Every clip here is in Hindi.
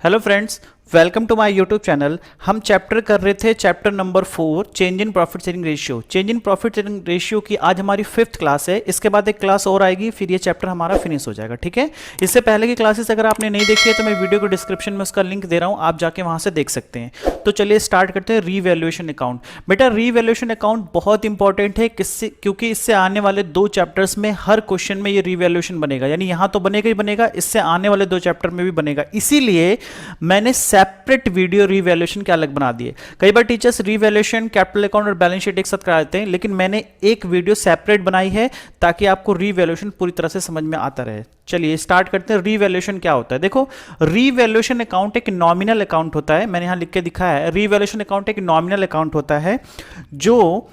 Hello friends, welcome to my YouTube channel. हम चैप्टर कर रहे थे chapter number 4 change in profit sharing ratio. Change in profit sharing ratio की आज हमारी 5th क्लास है। इसके बाद एक क्लास और आएगी, फिर ये चैप्टर हमारा फिनिश हो जाएगा। ठीक है, इससे पहले की क्लासेस अगर आपने नहीं देखी है तो मैं वीडियो को डिस्क्रिप्शन में उसका लिंक दे रहा हूँ, आप जाके वहाँ से देख सकते हैं। तो चलिए स्टार्ट करते हैं। Revaluation account. बेटा रीवैल्यूएशन अकाउंट बहुत इंपॉर्टेंट है, किससे? क्योंकि इससे आने वाले 2 चैप्टर्स में हर क्वेश्चन में ये रीवैल्यूएशन बनेगा, यानी यहाँ तो बनेगा ही बनेगा, इससे आने वाले 2 चैप्टर में भी बनेगा। इसीलिए मैंने सेपरेट वीडियो रीवैल्यूएशन के अलग बना दिए। कई बार टीचर्स रीवैल्यूएशन, कैपिटल अकाउंट और बैलेंस शीट एक साथ करा देते हैं, लेकिन मैंने एक वीडियो सेपरेट बनाई है ताकि आपको रीवैल्यूएशन पूरी तरह से समझ में आता रहे। चलिए स्टार्ट करते हैं। रीवैल्यूएशन क्या होता है? देखो, रीवैल्यूएशन अकाउंट एक नॉमिनल अकाउंट होता है। मैंने यहां लिख के दिखाया है, रीवैल्यूएशन अकाउंट एक नॉमिनल अकाउंट होता है जो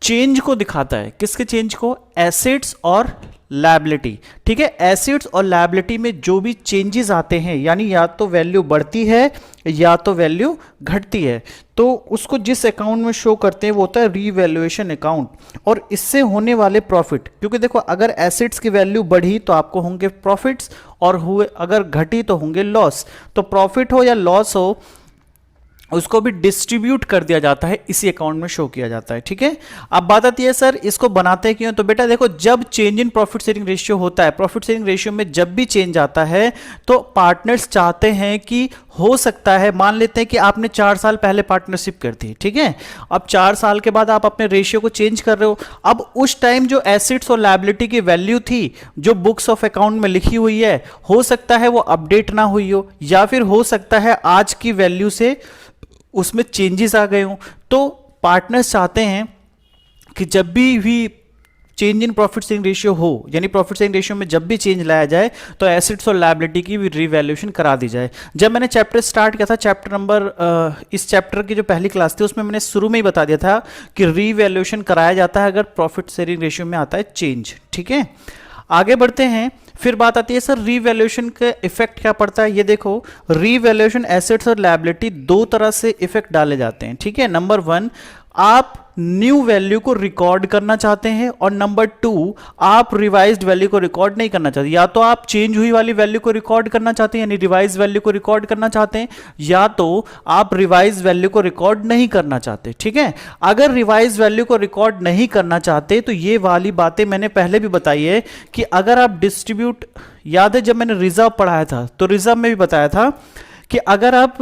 चेंज को दिखाता है। किसके चेंज को? एसेट्स और लायबिलिटी। ठीक है, एसेट्स और लायबिलिटी में जो भी चेंजेस आते हैं, यानी या तो वैल्यू बढ़ती है या तो वैल्यू घटती है, तो उसको जिस अकाउंट में शो करते हैं वो होता है रीवैल्यूएशन अकाउंट। और इससे होने वाले प्रॉफिट, क्योंकि देखो अगर एसेट्स की वैल्यू बढ़ी तो आपको होंगे प्रॉफिट्स, और हुए अगर घटी तो होंगे लॉस। तो प्रॉफिट हो या लॉस हो, उसको भी डिस्ट्रीब्यूट कर दिया जाता है, इसी अकाउंट में शो किया जाता है। ठीक है, अब बात आती है सर इसको बनाते क्यों? तो बेटा देखो, जब change in profit sharing ratio होता है, प्रॉफिट शेयरिंग रेशियो में जब भी चेंज आता है तो पार्टनर्स चाहते हैं कि हो सकता है, मान लेते हैं कि आपने 4 साल पहले पार्टनरशिप कर दी, ठीक है, अब 4 साल के बाद आप अपने रेशियो को चेंज कर रहे हो। अब उस टाइम जो एसेट्स और लायबिलिटी की वैल्यू थी जो बुक्स ऑफ अकाउंट में लिखी हुई है, हो सकता है वो अपडेट ना हुई हो, या फिर हो सकता है आज की वैल्यू से उसमें चेंजेस आ गए हों। तो पार्टनर्स चाहते हैं कि जब भी change in profit sharing ratio हो, यानी प्रॉफिट शेयरिंग रेशियो में जब भी चेंज लाया जाए तो एसेट्स और लायबिलिटी की भी रीवैल्यूएशन करा दी जाए। जब मैंने चैप्टर स्टार्ट किया था, चैप्टर नंबर इस चैप्टर की जो पहली क्लास थी उसमें मैंने शुरू में ही बता दिया था कि रीवैल्यूएशन कराया जाता है अगर प्रॉफिट शेयरिंग रेशियो में आता है चेंज। ठीक है, आगे बढ़ते हैं। फिर बात आती है सर रीवैल्यूएशन का इफेक्ट क्या पड़ता है। ये देखो, रीवैल्यूएशन एसेट्स और लायबिलिटी 2 तरह से इफेक्ट डाले जाते हैं। ठीक है, नंबर 1 आप न्यू वैल्यू को रिकॉर्ड करना चाहते हैं, और नंबर 2 आप रिवाइज्ड वैल्यू को रिकॉर्ड नहीं करना चाहते। या तो आप चेंज हुई वाली वैल्यू को रिकॉर्ड करना चाहते हैं, यानी रिवाइज वैल्यू को रिकॉर्ड करना चाहते हैं, या तो आप रिवाइज वैल्यू को रिकॉर्ड नहीं करना चाहते। ठीक है, अगर रिवाइज वैल्यू को रिकॉर्ड नहीं करना चाहते तो ये वाली बातें मैंने पहले भी बताई है कि अगर आप डिस्ट्रीब्यूट, याद है जब मैंने रिजर्व पढ़ाया था तो रिजर्व में भी बताया था कि अगर आप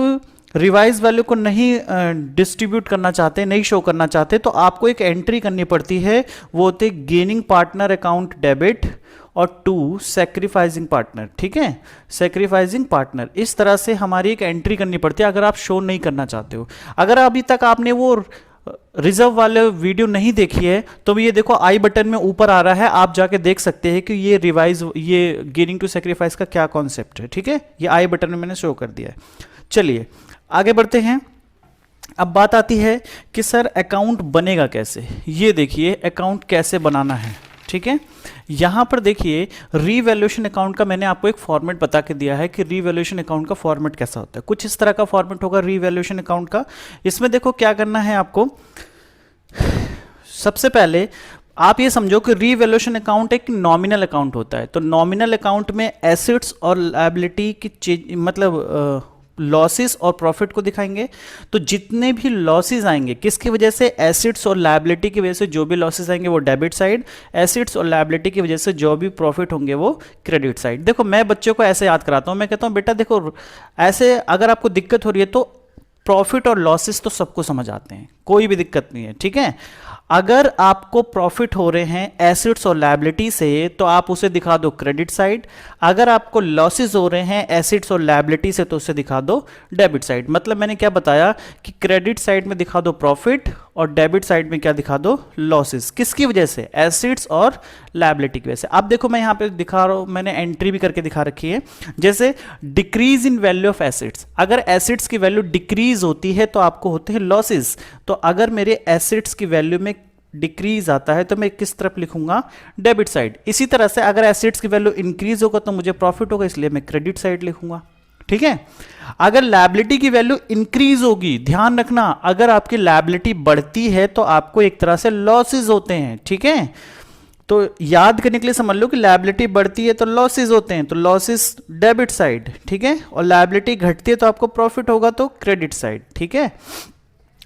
रिवाइज वैल्यू को नहीं डिस्ट्रीब्यूट करना चाहते, नहीं शो करना चाहते, तो आपको एक एंट्री करनी पड़ती है, वो होते गेनिंग पार्टनर अकाउंट डेबिट और 2 सैक्रिफाइसिंग पार्टनर। ठीक है, सैक्रिफाइसिंग पार्टनर, इस तरह से हमारी एक एंट्री करनी पड़ती है अगर आप शो नहीं करना चाहते हो। अगर अभी तक आपने वो रिजर्व वाले वीडियो नहीं देखी है तो ये देखो आई बटन में ऊपर आ रहा है, आप जाके देख सकते हैं कि ये रिवाइज, ये गेनिंग टू सैक्रिफाइस का क्या कॉन्सेप्ट है। ठीक है, ये आई बटन में मैंने शो कर दिया है। चलिए आगे बढ़ते हैं। अब बात आती है कि सर अकाउंट बनेगा कैसे। ये देखिए अकाउंट कैसे बनाना है। ठीक है, यहां पर देखिए रीवैल्यूएशन अकाउंट का मैंने आपको एक फॉर्मेट बता के दिया है कि रीवैल्यूएशन अकाउंट का फॉर्मेट कैसा होता है। कुछ इस तरह का फॉर्मेट होगा रीवैल्यूएशन अकाउंट का। इसमें देखो क्या करना है आपको, सबसे पहले आप ये समझो कि रीवैल्यूएशन अकाउंट एक नॉमिनल अकाउंट होता है। तो नॉमिनल अकाउंट में एसेट्स और लायबिलिटी की मतलब लॉसेस और प्रॉफिट को दिखाएंगे। तो जितने भी लॉसेस आएंगे किसकी वजह से? एसेट्स और लायबिलिटी की वजह से जो भी लॉसेस आएंगे वो डेबिट साइड, एसेट्स और लायबिलिटी की वजह से जो भी प्रॉफिट होंगे वो क्रेडिट साइड। देखो मैं बच्चों को ऐसे याद कराता हूं, मैं कहता हूं बेटा देखो ऐसे अगर आपको दिक्कत हो रही है तो प्रॉफिट और लॉसेस तो सबको समझ आते हैं, कोई भी दिक्कत नहीं है। ठीक है, अगर आपको प्रॉफिट हो रहे हैं एसेट्स और लायबिलिटी से तो आप उसे दिखा दो क्रेडिट साइड, अगर आपको लॉसेस हो रहे हैं एसेट्स और लायबिलिटी से तो उसे दिखा दो डेबिट साइड। मतलब मैंने क्या बताया कि क्रेडिट साइड में दिखा दो प्रॉफिट और डेबिट साइड में क्या दिखा दो? लॉसेस। किसकी वजह से? एसेट्स और लायबिलिटी की वजह से। अब देखो मैं यहां पे दिखा रहा हूं, मैंने एंट्री भी करके दिखा रखी है, जैसे decrease in value of assets. अगर एसेट्स की वैल्यू डिक्रीज होती है तो आपको होते हैं लॉसेस। तो अगर मेरे एसेट्स की वैल्यू में डिक्रीज आता है तो मैं किस तरफ लिखूंगा? Debit side. इसी तरह से अगर एसेट्स की वैल्यू इंक्रीज होगा तो मुझे प्रॉफिट होगा, इसलिए मैं क्रेडिट साइड लिखूंगा। ठीक है, अगर लायबिलिटी की वैल्यू इंक्रीज होगी, ध्यान रखना अगर आपकी लायबिलिटी बढ़ती है तो आपको एक तरह से लॉसेस होते हैं। ठीक है, तो याद करने के लिए समझ लो कि लायबिलिटी बढ़ती है तो लॉसेस होते हैं, तो लॉसेस डेबिट साइड, ठीक है, और लायबिलिटी घटती है तो आपको प्रॉफिट होगा तो क्रेडिट साइड, ठीक है।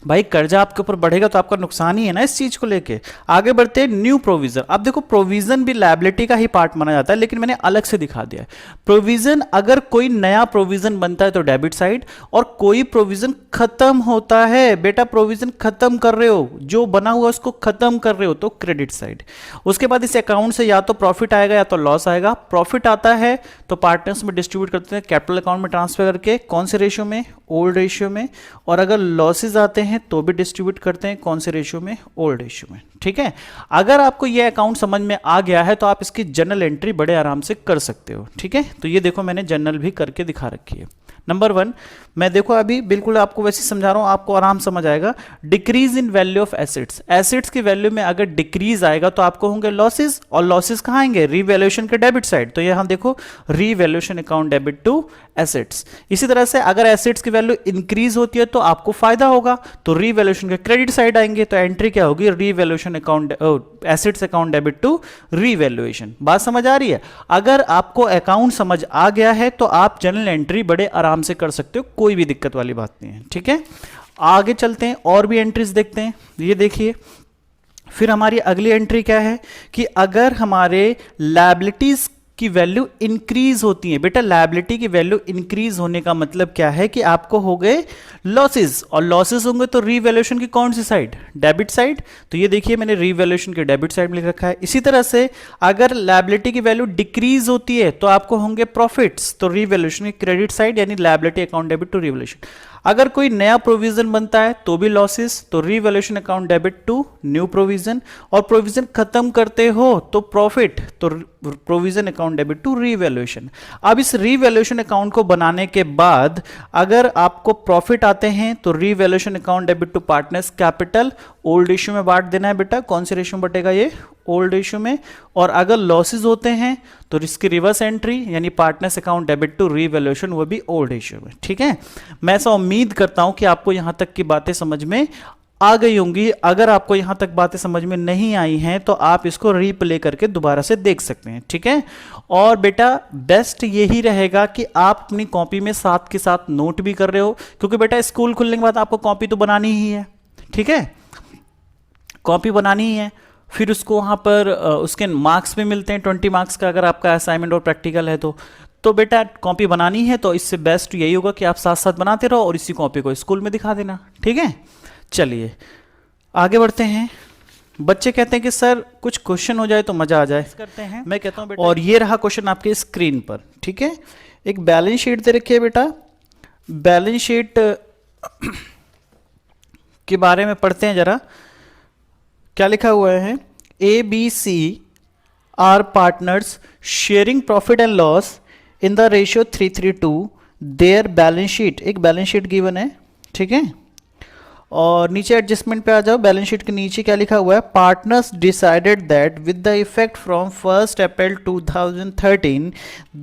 भाई कर्जा आपके ऊपर बढ़ेगा तो आपका नुकसान ही है ना इस चीज को लेके। आगे बढ़ते हैं न्यू प्रोविजन। अब देखो प्रोविजन भी लायबिलिटी का ही पार्ट माना जाता है, लेकिन मैंने अलग से दिखा दिया है। प्रोविजन, अगर कोई नया प्रोविजन बनता है तो डेबिट साइड, और कोई प्रोविजन खत्म होता है, बेटा प्रोविजन खत्म कर रहे हो, जो बना हुआ उसको खत्म कर रहे हो तो क्रेडिट साइड। उसके बाद इस अकाउंट से या तो प्रॉफिट आएगा या तो लॉस आएगा। प्रॉफिट आता है तो पार्टनर्स में डिस्ट्रीब्यूट करते हैं कैपिटल अकाउंट में ट्रांसफर करके, कौन से रेशियो में, ओल्ड रेशियो में। और अगर लॉसेज आते हैं तो भी डिस्ट्रीब्यूट करते हैं, कौन से रेशियो में, ओल्ड रेशियो में, ठीक है। अगर आपको ये अकाउंट समझ में आ गया है तो आप इसकी जर्नल एंट्री बड़े आराम से कर सकते हो, ठीक है। तो ये देखो मैंने जर्नल भी करके दिखा रखी है। नंबर 1, मैं देखो अभी बिल्कुल आपको वैसे समझा रहा हूं, आपको आराम समझ आएगा। Decrease in value of assets, assets की वैल्यू में अगर डिक्रीज आएगा तो आपको होंगे लॉसेस, और लॉसेस कहां आएंगे, रीवैल्यूएशन के डेबिट साइड। तो यहां देखो revaluation account debit to assets. इसी तरह से अगर एसेट्स की वैल्यू इंक्रीज होती है तो आपको फायदा होगा, तो रीवैल्यूएशन के क्रेडिट साइड आएंगे। तो एंट्री क्या होगी, revaluation account, assets account debit to revaluation. बात समझ आ रही है। अगर आपको अकाउंट समझ आ गया है तो आप जर्नल एंट्री बड़े आराम से कर सकते हो, कोई भी दिक्कत वाली बात नहीं है, ठीक है। आगे चलते हैं और भी एंट्रीज देखते हैं। ये देखिए फिर हमारी अगली एंट्री क्या है कि अगर हमारे लायबिलिटीज की वैल्यू इंक्रीज होती है, बेटा लायबिलिटी की वैल्यू इंक्रीज होने का मतलब क्या है कि आपको हो गए लॉसेस, और लॉसेस होंगे तो रीवैल्यूएशन की कौन सी साइड, डेबिट साइड। तो ये देखिए मैंने रीवैल्यूएशन के डेबिट साइड में लिख रखा है। इसी तरह से अगर लायबिलिटी की वैल्यू डिक्रीज होती है तो आपको होंगे प्रॉफिट्स, तो रीवैल्यूएशन की क्रेडिट साइड, यानी liability account debit to revaluation. अगर कोई नया प्रोविजन बनता है तो भी लॉसेस, तो revaluation account debit to new provision, और प्रोविजन खत्म करते हो तो प्रॉफिट, तो provision account debit to revaluation. अब इस रीवैल्यूएशन अकाउंट को बनाने के बाद अगर आपको प्रॉफिट आते हैं तो revaluation account debit to partners capital, old ratio में बांट देना है बेटा, कौन से रेशियो में बटेगा ये, ओल्ड रेशियो में। और अगर लॉसेस होते हैं तो इसकी रिवर्स एंट्री यानी partners account debit to revaluation, वो भी ओल्ड रेशियो में, ठीक है। मैं ऐसा उम्मीद करता हूं कि आपको यहां तक की बातें समझ में आ गई होंगी। अगर आपको यहां तक बातें समझ में नहीं आई हैं तो आप इसको रीप्ले करके दोबारा से देख सकते हैं, ठीक है। और बेटा बेस्ट यही रहेगा कि आप अपनी कॉपी में साथ के साथ नोट भी कर रहे हो, क्योंकि बेटा स्कूल खुलने के बाद आपको कॉपी तो बनानी ही है, ठीक है, कॉपी बनानी ही है। फिर उसको वहाँ पर उसके मार्क्स भी मिलते हैं 20 मार्क्स का, अगर आपका असाइनमेंट और प्रैक्टिकल है तो बेटा कॉपी बनानी है, तो इससे बेस्ट यही होगा कि आप साथ साथ बनाते रहो और इसी कॉपी को स्कूल में दिखा देना, ठीक है। चलिए आगे बढ़ते हैं। बच्चे कहते हैं कि सर कुछ क्वेश्चन हो जाए तो मजा आ जाए, करते हैं। मैं कहता हूँ बेटा, और ये रहा क्वेश्चन आपके स्क्रीन पर, ठीक है। एक बैलेंस शीट दे रखी है बेटा, बैलेंस शीट के बारे में पढ़ते हैं जरा। क्या लिखा हुआ है, A B C are partners sharing profit and loss in the ratio 3:3 their balance sheet. एक बैलेंस शीट गिवन है, ठीक है। और नीचे एडजस्टमेंट पे आ जाओ। बैलेंस शीट के नीचे क्या लिखा हुआ है, partners decided that with the effect from 1 April 2013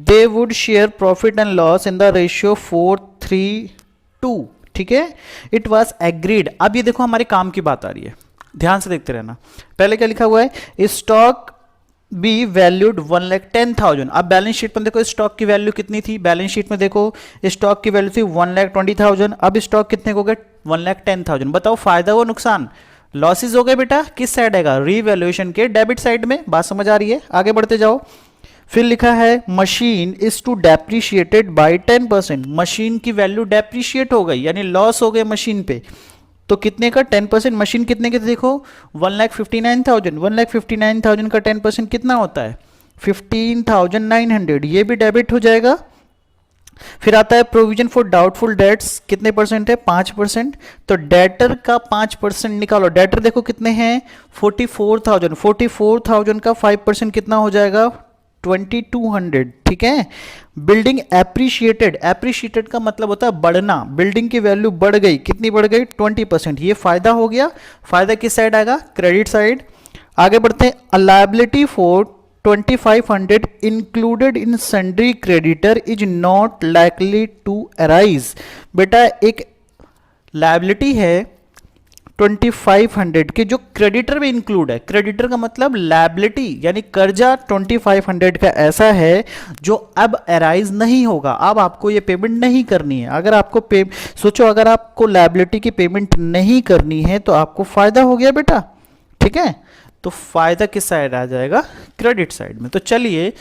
they would share profit and loss in the ratio 4:3, ठीक है। It was agreed. अब ये देखो हमारे काम की बात आ रही है, ध्यान से देखते रहना। पहले क्या लिखा हुआ है, स्टॉक बी वैल्यूड 1,10,000। अब बैलेंस शीट में देखो स्टॉक की वैल्यू कितनी थी, बैलेंस शीट में देखो स्टॉक की वैल्यू थी 1,20,000। अब स्टॉक कितने हो गए, 1,10,000। बताओ फायदा व नुकसान, लॉसेज हो गए बेटा, किस साइड आएगा, रीवैल्यूएशन के डेबिट साइड में। बात समझ आ रही है, आगे बढ़ते जाओ। फिर लिखा है machine is to depreciated by 10%। Machine की वैल्यू डेप्रिशिएट हो गई यानी लॉस हो गए मशीन पे, तो कितने का 10%। मशीन कितने के देखो 1,59,000, 1,59,000 का 10% कितना होता है 15,900, ये भी डेबिट हो जाएगा। फिर आता है प्रोविजन फॉर डाउटफुल डेट्स, कितने परसेंट है 5%। तो डेटर का 5% निकालो। डेटर देखो कितने हैं 44,000, 44,000 का 5% कितना हो जाएगा 2,200, ठीक है। बिल्डिंग एप्रिशिएटेड, एप्रिशिएटेड का मतलब होता है बढ़ना, बिल्डिंग की वैल्यू बढ़ गई, कितनी बढ़ गई 20%, ये फायदा हो गया। फायदा किस साइड आएगा, क्रेडिट साइड। आगे बढ़ते हैं, a liability for 2,500 included in sundry creditor is not likely to arise. बेटा एक लायबिलिटी है 2500 के जो क्रेडिटर में इंक्लूड है। क्रेडिटर का मतलब लायबिलिटी यानी कर्जा 2500 का ऐसा है जो अब अराइज नहीं होगा, अब आपको ये पेमेंट नहीं करनी है। अगर आपको सोचो अगर आपको लायबिलिटी की पेमेंट नहीं करनी है तो आपको फायदा हो गया बेटा, ठीक है। तो फायदा किस साइड आ जाएगा, क्रेडिट साइड में। तो चलिए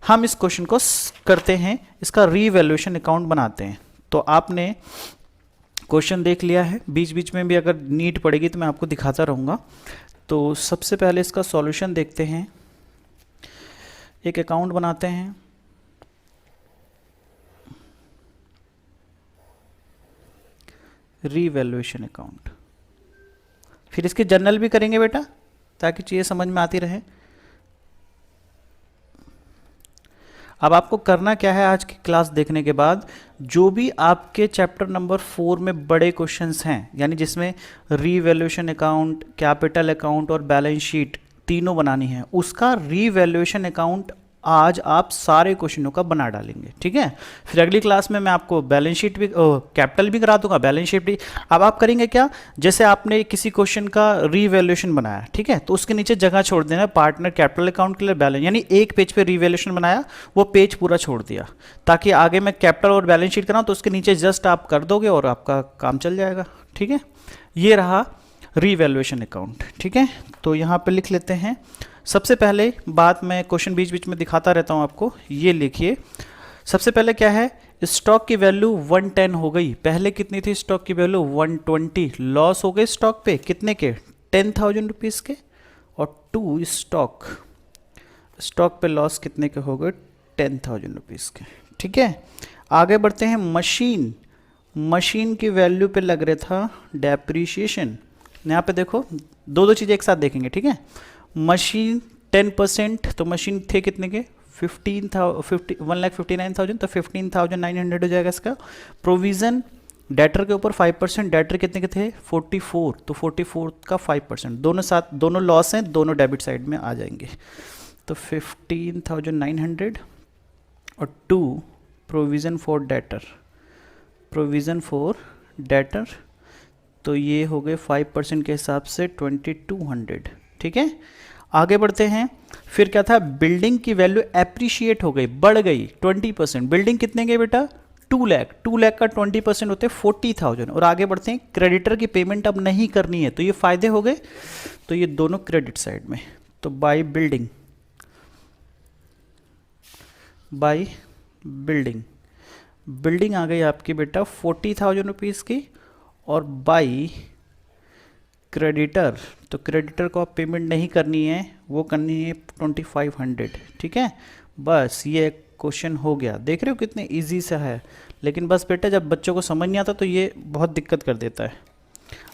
हम इस क्वेश्चन को करते हैं, इसका रीवैल्यूएशन अकाउंट बनाते हैं। तो आपने क्वेश्चन देख लिया है, बीच बीच में भी अगर नीड पड़ेगी तो मैं आपको दिखाता रहूँगा। तो सबसे पहले इसका सॉल्यूशन देखते हैं, एक अकाउंट बनाते हैं। रीवैल्यूएशन अकाउंट, फिर इसकी जर्नल भी करेंगे बेटा ताकि चीज़ें समझ में आती रहे। अब आपको करना क्या है, आज की क्लास देखने के बाद जो भी आपके चैप्टर नंबर 4 में बड़े क्वेश्चंस हैं, यानी जिसमें रीवैल्यूएशन अकाउंट, कैपिटल अकाउंट और बैलेंस शीट तीनों बनानी है, उसका रीवैल्यूएशन अकाउंट आज आप सारे क्वेश्चनों का बना डालेंगे, ठीक है। फिर अगली क्लास में मैं आपको बैलेंस शीट भी कैपिटल भी करा दूंगा, बैलेंस शीट भी। अब आप करेंगे क्या, जैसे आपने किसी क्वेश्चन का रीवैल्यूएशन बनाया, ठीक है, तो उसके नीचे जगह छोड़ देना पार्टनर कैपिटल अकाउंट के लिए बैलेंस, यानी एक पेज पे रीवैल्यूएशन बनाया, वो पेज पूरा छोड़ दिया, ताकि आगे मैं कैपिटल और बैलेंस शीट कराऊँ तो उसके नीचे जस्ट आप कर दोगे और आपका काम चल जाएगा, ठीक है। ये रहा रीवैल्यूएशन अकाउंट, ठीक है। तो यहाँ पे लिख लेते हैं। सबसे पहले बात, मैं क्वेश्चन बीच बीच में दिखाता रहता हूँ आपको, ये लिखिए। सबसे पहले क्या है, स्टॉक की वैल्यू 110 हो गई। पहले कितनी थी स्टॉक की वैल्यू, 120। लॉस हो गए स्टॉक पे कितने के, 10,000 रुपीज़ के। और 2 स्टॉक पे लॉस कितने के हो गए, 10,000 रुपीज़ के, ठीक है। आगे बढ़ते हैं, मशीन की वैल्यू पे लग रहा था डेप्रीशिएशन। यहाँ पे देखो दो चीज़ें एक साथ देखेंगे, ठीक है। मशीन 10%, तो मशीन थे कितने के, 1,59,000, तो 15,900 हो जाएगा इसका। प्रोविज़न डेटर के ऊपर 5%, डेटर कितने के थे 44, तो 44 का 5%, दोनों साथ, दोनों लॉस हैं, दोनों डेबिट साइड में आ जाएंगे। तो 15,900 और 2 प्रोविज़न फॉर डेटर, तो ये हो गए 5% के हिसाब से 2,200, ठीक है। आगे बढ़ते हैं, फिर क्या था, बिल्डिंग की वैल्यू एप्रिशिएट हो गई, बढ़ गई 20%। बिल्डिंग कितने गए बेटा, 2 लाख, 2 लाख का 20% होते 40,000। और आगे बढ़ते हैं, क्रेडिटर की पेमेंट अब नहीं करनी है, तो ये फायदे हो गए, तो ये दोनों क्रेडिट साइड में। तो बाय बिल्डिंग आ गई आपकी बेटा 40,000 रुपीज़ की, और बाई क्रेडिटर, तो क्रेडिटर को आप पेमेंट नहीं करनी है, वो करनी है 2,500, ठीक है। बस ये क्वेश्चन हो गया। देख रहे हो कितने इजी सा है, लेकिन बस बेटा जब बच्चों को समझ नहीं आता तो ये बहुत दिक्कत कर देता है।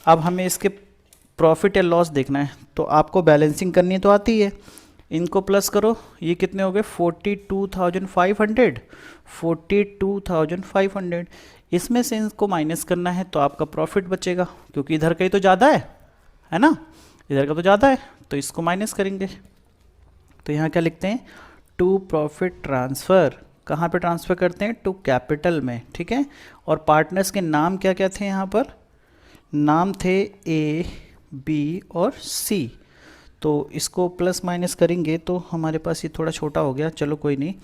अब हमें इसके प्रॉफिट या लॉस देखना है, तो आपको बैलेंसिंग करनी तो आती है, इनको प्लस करो, ये कितने हो गए 42,500, इसमें से इनको माइनस करना है तो आपका प्रॉफिट बचेगा, क्योंकि इधर का ही तो ज़्यादा है ना, इधर का तो ज़्यादा है, तो इसको माइनस करेंगे। तो यहाँ क्या लिखते हैं, टू प्रॉफिट ट्रांसफ़र, कहाँ पे ट्रांसफ़र करते हैं, टू कैपिटल में, ठीक है। और पार्टनर्स के नाम क्या क्या थे, यहाँ पर नाम थे A, B और C। तो इसको प्लस माइनस करेंगे तो हमारे पास ये थोड़ा छोटा हो गया, चलो कोई नहीं,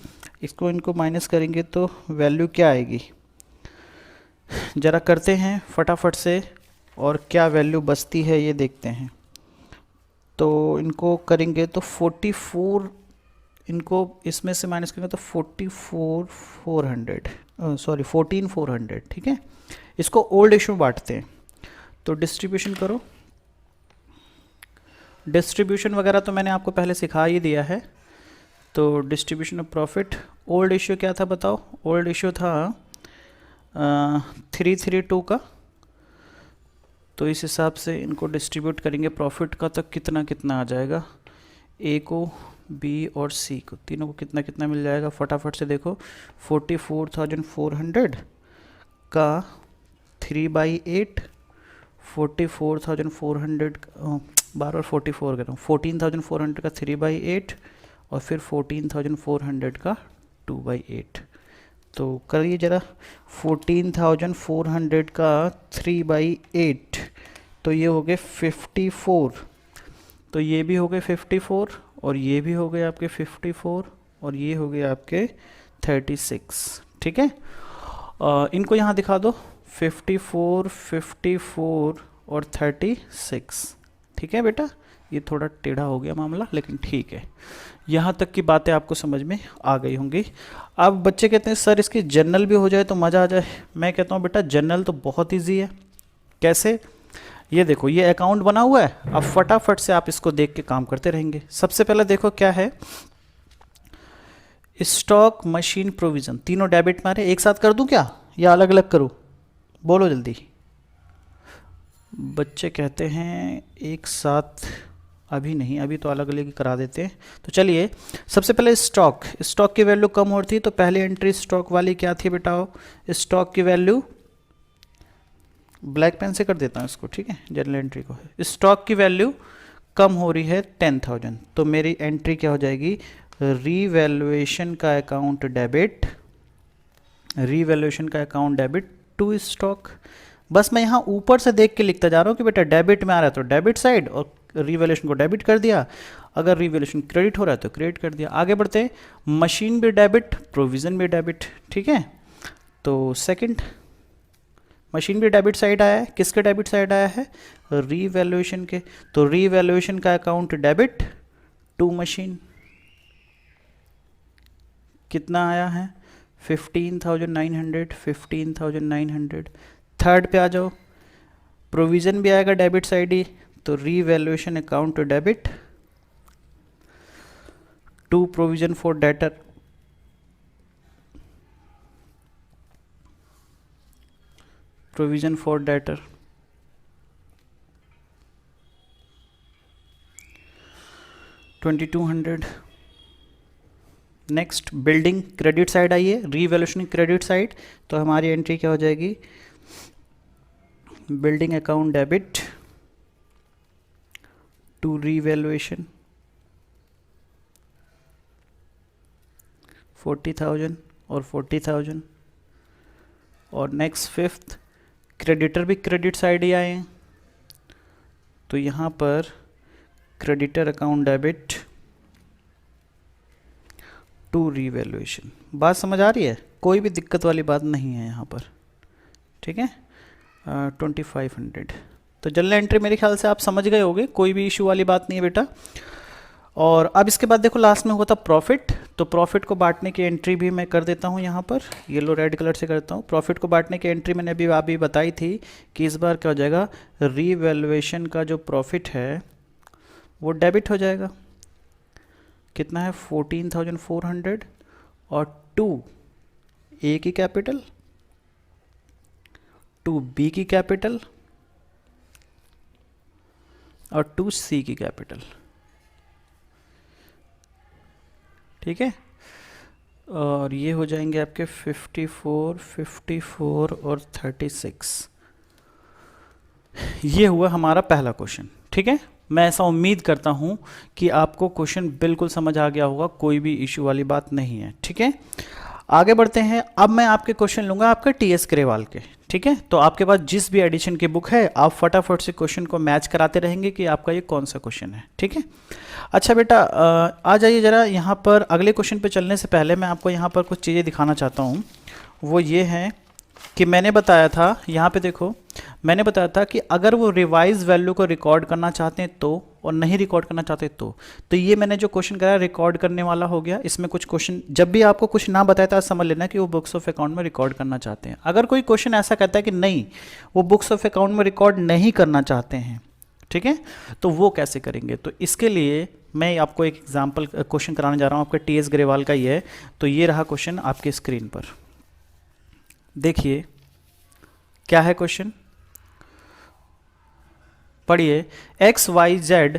इसको इनको माइनस करेंगे तो वैल्यू क्या आएगी, ज़रा करते हैं फटाफट से, और क्या वैल्यू बचती है ये देखते हैं। तो इनको करेंगे तो 44, इनको इसमें से माइनस करेंगे तो 14,400, ठीक है। इसको ओल्ड इशू बांटते हैं, तो डिस्ट्रीब्यूशन करो। डिस्ट्रीब्यूशन वगैरह तो मैंने आपको पहले सिखा ही दिया है। तो distribution of profit, old issue क्या था बताओ, ओल्ड इशू था 332 का, तो इस हिसाब से इनको डिस्ट्रीब्यूट करेंगे प्रॉफिट का, तो कितना कितना आ जाएगा, ए को, बी और सी को, तीनों को कितना कितना मिल जाएगा, फटाफट से देखो। 44,400 का 3/8, 44,400 बार और 44 कर रहा हूँ, 14,400 का 3/8 और फिर 14,400 का 2/8। तो करिए ज़रा, 14,400 का 3/8 तो ये हो गए 54, तो ये भी हो गए 54 और ये भी हो गए आपके 54 और ये हो गए आपके 36। ठीक है, इनको यहाँ दिखा दो 54, 54 और 36। ठीक है बेटा, ये थोड़ा टेढ़ा हो गया मामला, लेकिन ठीक है, यहाँ तक की बातें आपको समझ में आ गई होंगी। अब बच्चे कहते हैं सर इसकी जनरल भी हो जाए तो मज़ा आ जाए। मैं कहता हूँ बेटा जनरल तो बहुत ईजी है। कैसे? ये देखो, ये अकाउंट बना हुआ है, अब फटाफट से आप इसको देख के काम करते रहेंगे। सबसे पहले देखो क्या है, स्टॉक, मशीन, प्रोविजन, तीनों डेबिट मारे। एक साथ कर दूं क्या या अलग अलग करूं? बोलो जल्दी। बच्चे कहते हैं एक साथ अभी नहीं, अभी तो अलग अलग ही करा देते हैं। तो चलिए, सबसे पहले स्टॉक, स्टॉक की वैल्यू कम हो रही थी तो पहली एंट्री स्टॉक वाली क्या थी बेटा? स्टॉक की वैल्यू, ब्लैक पेन से कर देता हूँ इसको, ठीक है, जनरल एंट्री को। स्टॉक की वैल्यू कम हो रही है 10,000, तो मेरी एंट्री क्या हो जाएगी? रीवैल्यूएशन का अकाउंट डेबिट, रीवैल्यूएशन का अकाउंट डेबिट टू स्टॉक। बस मैं यहाँ ऊपर से देख के लिखता जा रहा हूँ कि बेटा डेबिट में आ रहा है तो डेबिट साइड, और रीवैल्यूएशन को डेबिट कर दिया, अगर रीवैल्यूएशन क्रेडिट हो रहा है तो क्रेडिट कर दिया। आगे बढ़ते हैं, मशीन भी डेबिट, प्रोविजन भी डेबिट। ठीक है, तो सेकंड, मशीन भी डेबिट साइड आया है। किसके डेबिट साइड आया है? रीवैल्यूएशन के, तो रीवैल्यूएशन का अकाउंट डेबिट टू मशीन। कितना आया है? 15,900, 15,900। थर्ड पे आ जाओ, प्रोविजन भी आएगा डेबिट साइड ही, तो revaluation account debit to provision for debtor. Provision for debtor, $2,200। Next, building credit side आई है, रीवैल्यूएशन क्रेडिट साइड, तो हमारी एंट्री क्या हो जाएगी? Building account debit to revaluation 40,000 और 40,000। और नेक्स्ट फिफ्थ, क्रेडिटर भी क्रेडिट साइड ही आए हैं, तो यहाँ पर creditor account debit to revaluation. बात समझ आ रही है? कोई भी दिक्कत वाली बात नहीं है यहाँ पर, ठीक है। 2,500, तो जनरल एंट्री मेरे ख्याल से आप समझ गए होंगे, कोई भी इशू वाली बात नहीं है बेटा। और अब इसके बाद देखो लास्ट में होता प्रॉफिट, तो प्रॉफिट को बांटने की एंट्री भी मैं कर देता हूँ यहाँ पर, येलो रेड कलर से करता हूँ। प्रॉफिट को बांटने की एंट्री मैंने अभी बताई थी कि इस बार क्या हो जाएगा? रीवैल्यूएशन का जो प्रॉफिट है वो डेबिट हो जाएगा। कितना है? 14,400 और 2 ए की कैपिटल, 2 बी की कैपिटल और 2 सी की कैपिटल। ठीक है, और ये हो जाएंगे आपके 54, 54 और 36। ये हुआ हमारा पहला क्वेश्चन। ठीक है, मैं ऐसा उम्मीद करता हूँ कि आपको क्वेश्चन बिल्कुल समझ आ गया होगा, कोई भी इशू वाली बात नहीं है। ठीक है, आगे बढ़ते हैं। अब मैं आपके क्वेश्चन लूँगा आपके टीएस ग्रेवाल के। ठीक है, तो आपके पास जिस भी एडिशन की बुक है आप फटाफट से क्वेश्चन को मैच कराते रहेंगे कि आपका ये कौन सा क्वेश्चन है। ठीक है, अच्छा बेटा आ जाइए ज़रा यहाँ पर। अगले क्वेश्चन पे चलने से पहले मैं आपको यहाँ पर कुछ चीज़ें दिखाना चाहता हूँ। वो ये है कि मैंने बताया था, यहाँ पे देखो, मैंने बताया था कि अगर वो रिवाइज वैल्यू को रिकॉर्ड करना चाहते हैं तो, और नहीं रिकॉर्ड करना चाहते तो ये मैंने जो क्वेश्चन कराया रिकॉर्ड करने वाला हो गया। इसमें कुछ क्वेश्चन जब भी आपको कुछ ना बताया था समझ लेना कि वो बुक्स ऑफ अकाउंट में रिकॉर्ड करना चाहते हैं। अगर कोई क्वेश्चन ऐसा कहता है कि नहीं वो बुक्स ऑफ अकाउंट में रिकॉर्ड नहीं करना चाहते हैं, ठीक है, तो वो कैसे करेंगे? तो इसके लिए मैं आपको एक एग्जाम्पल क्वेश्चन कराने जा रहा हूँ, आपके टीएस ग्रेवाल का ही है। तो ये रहा क्वेश्चन आपके स्क्रीन पर, देखिए क्या है क्वेश्चन, पढ़िए। XYZ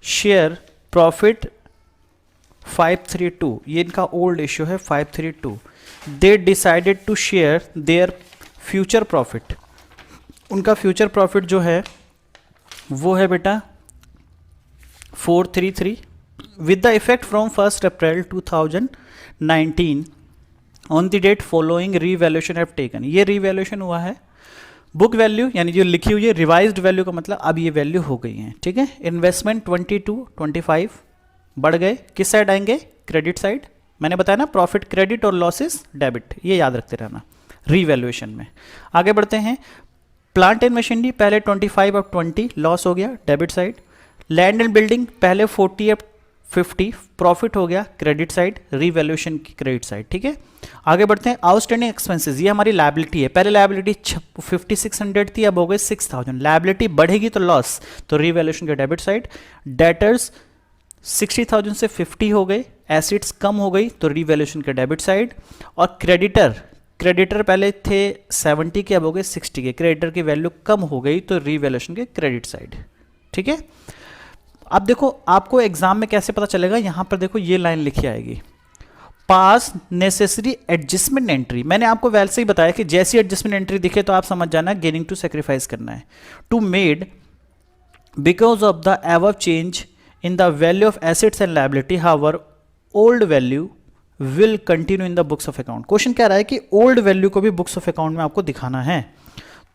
शेयर प्रॉफिट 532, ये इनका ओल्ड इश्यू है 532। They decided to share their future profit, उनका फ्यूचर प्रॉफिट जो है वो है बेटा 433 with the effect from 1 April 2019 on the date following revaluation have taken. ये रीवैल्यूएशन हुआ है बुक वैल्यू यानी जो लिखी हुई है रिवाइज्ड वैल्यू का मतलब अब ये वैल्यू हो गई है, ठीक है। इन्वेस्टमेंट 22 25 बढ़ गए, किस साइड आएंगे, क्रेडिट साइड। मैंने बताया ना प्रॉफिट क्रेडिट और लॉसेस डेबिट, ये याद रखते रहना रीवैल्यूएशन में। आगे बढ़ते हैं, प्लांट एंड मशीनरी पहले 25 अब 20 लॉस हो गया debit side. Land and building पहले 40 अब 50 प्रॉफिट हो गया क्रेडिट साइड, रीवैल्यूएशन की क्रेडिट साइड, ठीक है। आगे बढ़ते हैं, आउटस्टैंडिंग एक्सपेंसेस, ये हमारी लायबिलिटी है, पहले लायबिलिटी 5600 थी अब हो गई 6000, लायबिलिटी बढ़ेगी तो लॉस, तो रीवैल्यूएशन के डेबिट साइड। डेटर्स 60,000 से 50 हो गए, एसिड्स कम हो गई तो रीवैल्यूएशन के डेबिट साइड। और क्रेडिटर पहले थे 70 के अब हो गए 60 के, क्रेडिटर की वैल्यू कम हो गई तो रीवैल्यूएशन के क्रेडिट साइड, ठीक है। अब देखो आपको एग्जाम में कैसे पता चलेगा, यहां पर देखो ये लाइन लिखी आएगी, पास नेसेसरी एडजस्टमेंट एंट्री। मैंने आपको वैसे ही बताया कि जैसी एडजस्टमेंट एंट्री दिखे तो आप समझ जाना गेनिंग टू सेक्रीफाइस करना है। To made because of the above change in the value of assets and liability, however old value will continue in the books of account। Question कह रहा है कि ओल्ड वैल्यू को भी बुक्स ऑफ अकाउंट में आपको दिखाना है,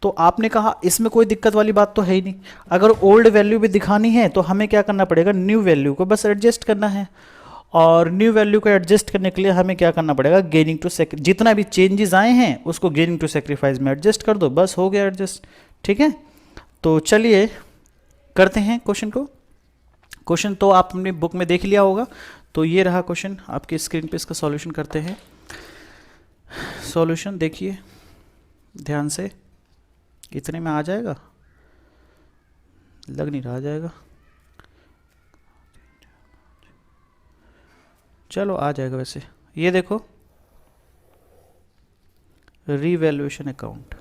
तो आपने कहा इसमें कोई दिक्कत वाली बात तो है ही नहीं। अगर ओल्ड वैल्यू भी दिखानी है तो हमें क्या करना पड़ेगा, न्यू वैल्यू को बस एडजस्ट करना है, और न्यू वैल्यू को एडजस्ट करने के लिए हमें क्या करना पड़ेगा, गेनिंग टू जितना भी चेंजेस आए हैं उसको गेनिंग टू सेक्रीफाइस में एडजस्ट कर दो, बस हो गया एडजस्ट, ठीक है। तो चलिए करते हैं क्वेश्चन को। क्वेश्चन तो आप अपनी बुक में देख लिया होगा, तो ये रहा क्वेश्चन आपकी स्क्रीन पे, इसका सॉल्यूशन करते हैं। सॉल्यूशन देखिए ध्यान से, इतने में आ जाएगा, लग नहीं रहा आ जाएगा, चलो आ जाएगा वैसे। ये देखो रीवैल्यूएशन अकाउंट,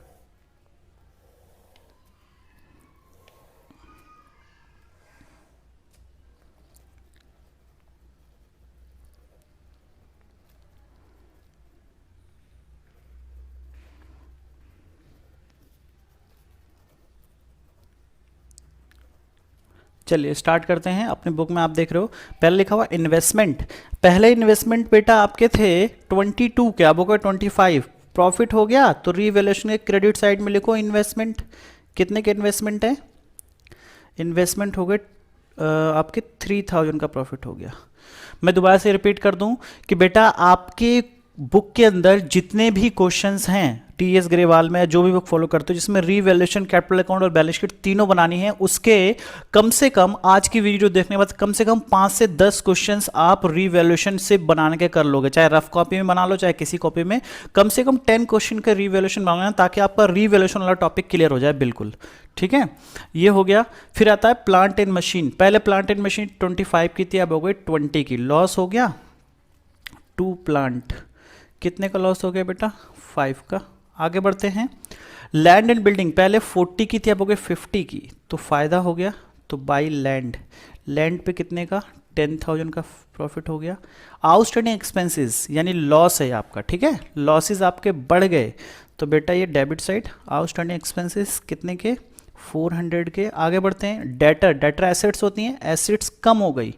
चलिए स्टार्ट करते हैं। अपने बुक में आप देख रहे हो पहले लिखा हुआ इन्वेस्टमेंट, पहले इन्वेस्टमेंट बेटा आपके थे 22 के, अब हो गए 25, प्रॉफिट हो गया तो रीवैल्यूएशन के क्रेडिट साइड में लिखो इन्वेस्टमेंट। कितने के इन्वेस्टमेंट है, इन्वेस्टमेंट हो गए आपके 3000 का प्रॉफिट हो गया। मैं दोबारा से रिपीट कर दूं कि बेटा आपके बुक के अंदर जितने भी क्वेश्चंस हैं टीएस ग्रेवाल में, जो भी बुक फॉलो करते हो जिसमें रीवैल्यूएशन, कैपिटल अकाउंट और बैलेंस शीट तीनों बनानी है, उसके कम से कम आज की वीडियो देखने के बाद कम से कम 5 से 10 क्वेश्चंस आप रीवैल्यूएशन से बनाने के कर लोगे, चाहे रफ कॉपी में बना लो चाहे किसी कॉपी में, कम से कम 10 क्वेश्चन का रीवैल्यूएशन बनाना ताकि आपका रीवैल्यूएशन वाला टॉपिक क्लियर हो जाए बिल्कुल, ठीक है। ये हो गया। फिर आता है प्लांट एंड मशीन, पहले प्लांट एंड मशीन 25 की थी अब हो गई 20 की, लॉस हो गया 2 प्लांट, कितने का लॉस हो गया बेटा 5 का। आगे बढ़ते हैं, लैंड एंड बिल्डिंग पहले 40 की थी अब हो गई 50 की, तो फायदा हो गया, तो बाई लैंड, लैंड पे कितने का 10,000 का प्रॉफिट हो गया। आउटस्टैंडिंग एक्सपेंसेस यानी लॉस है आपका, ठीक है, लॉसेस आपके बढ़ गए तो बेटा ये डेबिट साइड, आउटस्टैंडिंग एक्सपेंसेस कितने के 400 के। आगे बढ़ते हैं, डेटर एसेट्स होती हैं, एसेट्स कम हो गई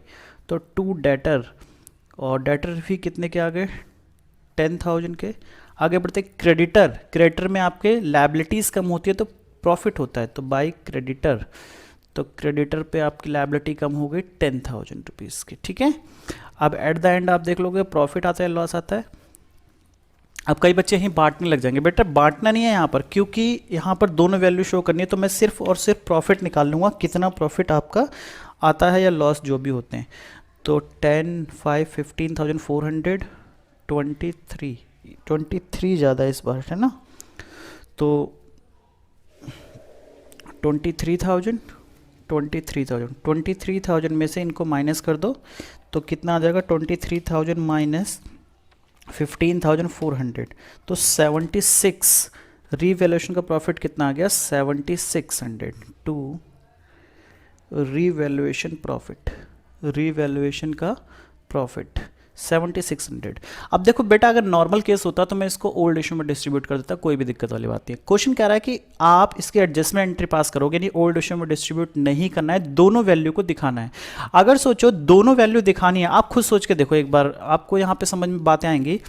तो 2 डेटर, और डेटर भी कितने के आ गए 10,000 के। आगे बढ़ते क्रेडिटर में आपके लायबिलिटीज़ कम होती है तो प्रॉफिट होता है, तो बाई क्रेडिटर, तो क्रेडिटर पे आपकी लायबिलिटी कम हो गई 10,000 रुपीज़ की, ठीक है। अब एट द एंड आप देख लोगे प्रॉफिट आता है लॉस आता है। अब कई बच्चे यहीं बांटने लग जाएंगे, बेटा बांटना नहीं है यहाँ पर, क्योंकि यहाँ पर दोनों वैल्यू शो करनी है, तो मैं सिर्फ और सिर्फ प्रॉफिट निकाल लूँगा, कितना प्रॉफिट आपका आता है या लॉस जो भी होते हैं। तो 10, 5, 15,400, 23 ज़्यादा इस बार है ना, तो 23,000 में से इनको माइनस कर दो तो कितना आ जाएगा 23,000 माइनस 15,400, तो 76, रीवैल्यूएशन का प्रॉफिट कितना आ गया 7600 टू रीवैल्यूएशन का प्रॉफिट 7600। अब देखो बेटा, अगर नॉर्मल केस होता तो मैं इसको ओल्ड रेशियो में डिस्ट्रीब्यूट कर देता, कोई भी दिक्कत वाली बात नहीं है। क्वेश्चन कह रहा है कि आप इसके एडजस्टमेंट एंट्री पास करोगे, यानी ओल्ड रेशियो में डिस्ट्रीब्यूट नहीं करना है, दोनों वैल्यू को दिखाना है। अगर सोचो दोनों वैल्यू दिखानी है, आप खुद सोच के देखो एक बार, आपको यहाँ पे समझ में बातें आएंगी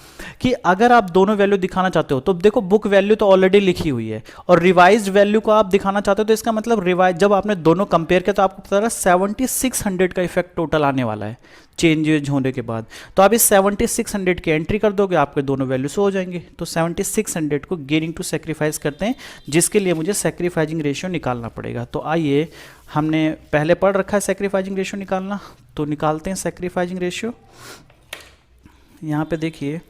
कि अगर आप दोनों वैल्यू दिखाना चाहते हो तो देखो बुक वैल्यू तो ऑलरेडी लिखी हुई है और रिवाइज्ड वैल्यू को आप दिखाना चाहते हो, तो इसका मतलब रिवाइज जब आपने दोनों कंपेयर किया तो आपको पता चला 7600 का इफेक्ट टोटल आने वाला है चेंज होने के बाद। तो आप इस 7600 की एंट्री कर दोगे, आपके दोनों वैल्यू से हो जाएंगे। तो 7600 को गेनिंग टू सेक्रीफाइस करते हैं, जिसके लिए मुझे सेक्रीफाइजिंग रेशियो निकालना पड़ेगा। तो आइए, हमने पहले पढ़ रखा है सेक्रीफाइजिंग रेशियो निकालना, तो निकालते हैं सेक्रीफाइजिंग रेशियो। यहाँ पे देखिए,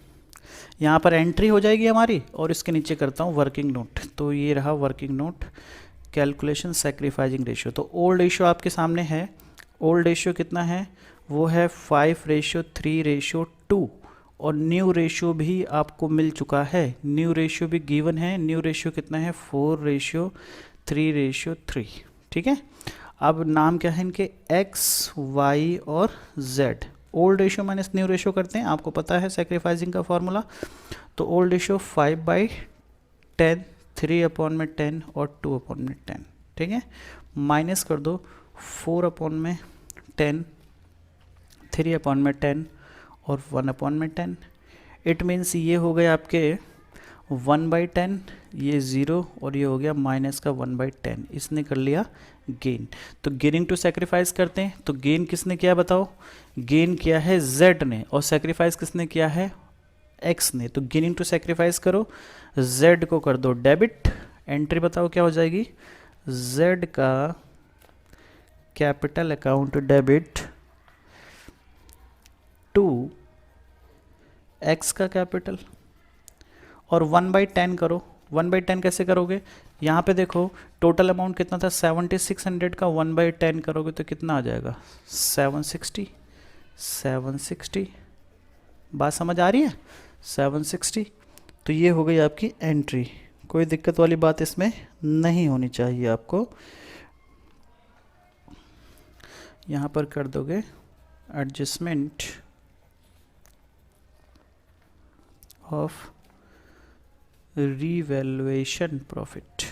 यहाँ पर एंट्री हो जाएगी हमारी और इसके नीचे करता हूँ वर्किंग नोट। तो ये रहा working note, calculation sacrificing ratio. तो ओल्ड रेशियो आपके सामने है। ओल्ड रेशियो कितना है? वो है 5:3:2 और न्यू रेशियो भी आपको मिल चुका है। न्यू रेशियो भी गिवन है। न्यू रेशियो कितना है? 4:3:3। ठीक है। अब नाम क्या है इनके? एक्स, वाई और Z. Old ratio minus new ratio करते हैं, आपको पता है सेक्रीफाइसिंग का फॉर्मूला। तो ओल्ड रेशियो 5/10, 3/10 और 2/10। ठीक है। माइनस कर दो 4/10, 3/10 और 1/10। इट मीन्स ये हो गए आपके 1/10, ये 0 और ये हो गया माइनस का 1/10। इसने कर लिया गेन। तो गेनिंग टू सेक्रीफाइस करते हैं। तो गेन किसने किया बताओ? गेन किया है z ने और सेक्रीफाइस किसने किया है? x ने। तो गेनिंग टू सेक्रीफाइस करो, z को कर दो डेबिट। एंट्री बताओ क्या हो जाएगी? z का capital account debit to x का कैपिटल, और 1/10 करो। 1/10 कैसे करोगे? यहाँ पे देखो टोटल अमाउंट कितना था? 7600 का 1/10 करोगे तो कितना आ जाएगा? 760। बात समझ आ रही है? 760। तो ये हो गई आपकी एंट्री। कोई दिक्कत वाली बात इसमें नहीं होनी चाहिए आपको। यहाँ पर कर दोगे एडजस्टमेंट ऑफ रीवैल्यूएशन प्रॉफिट।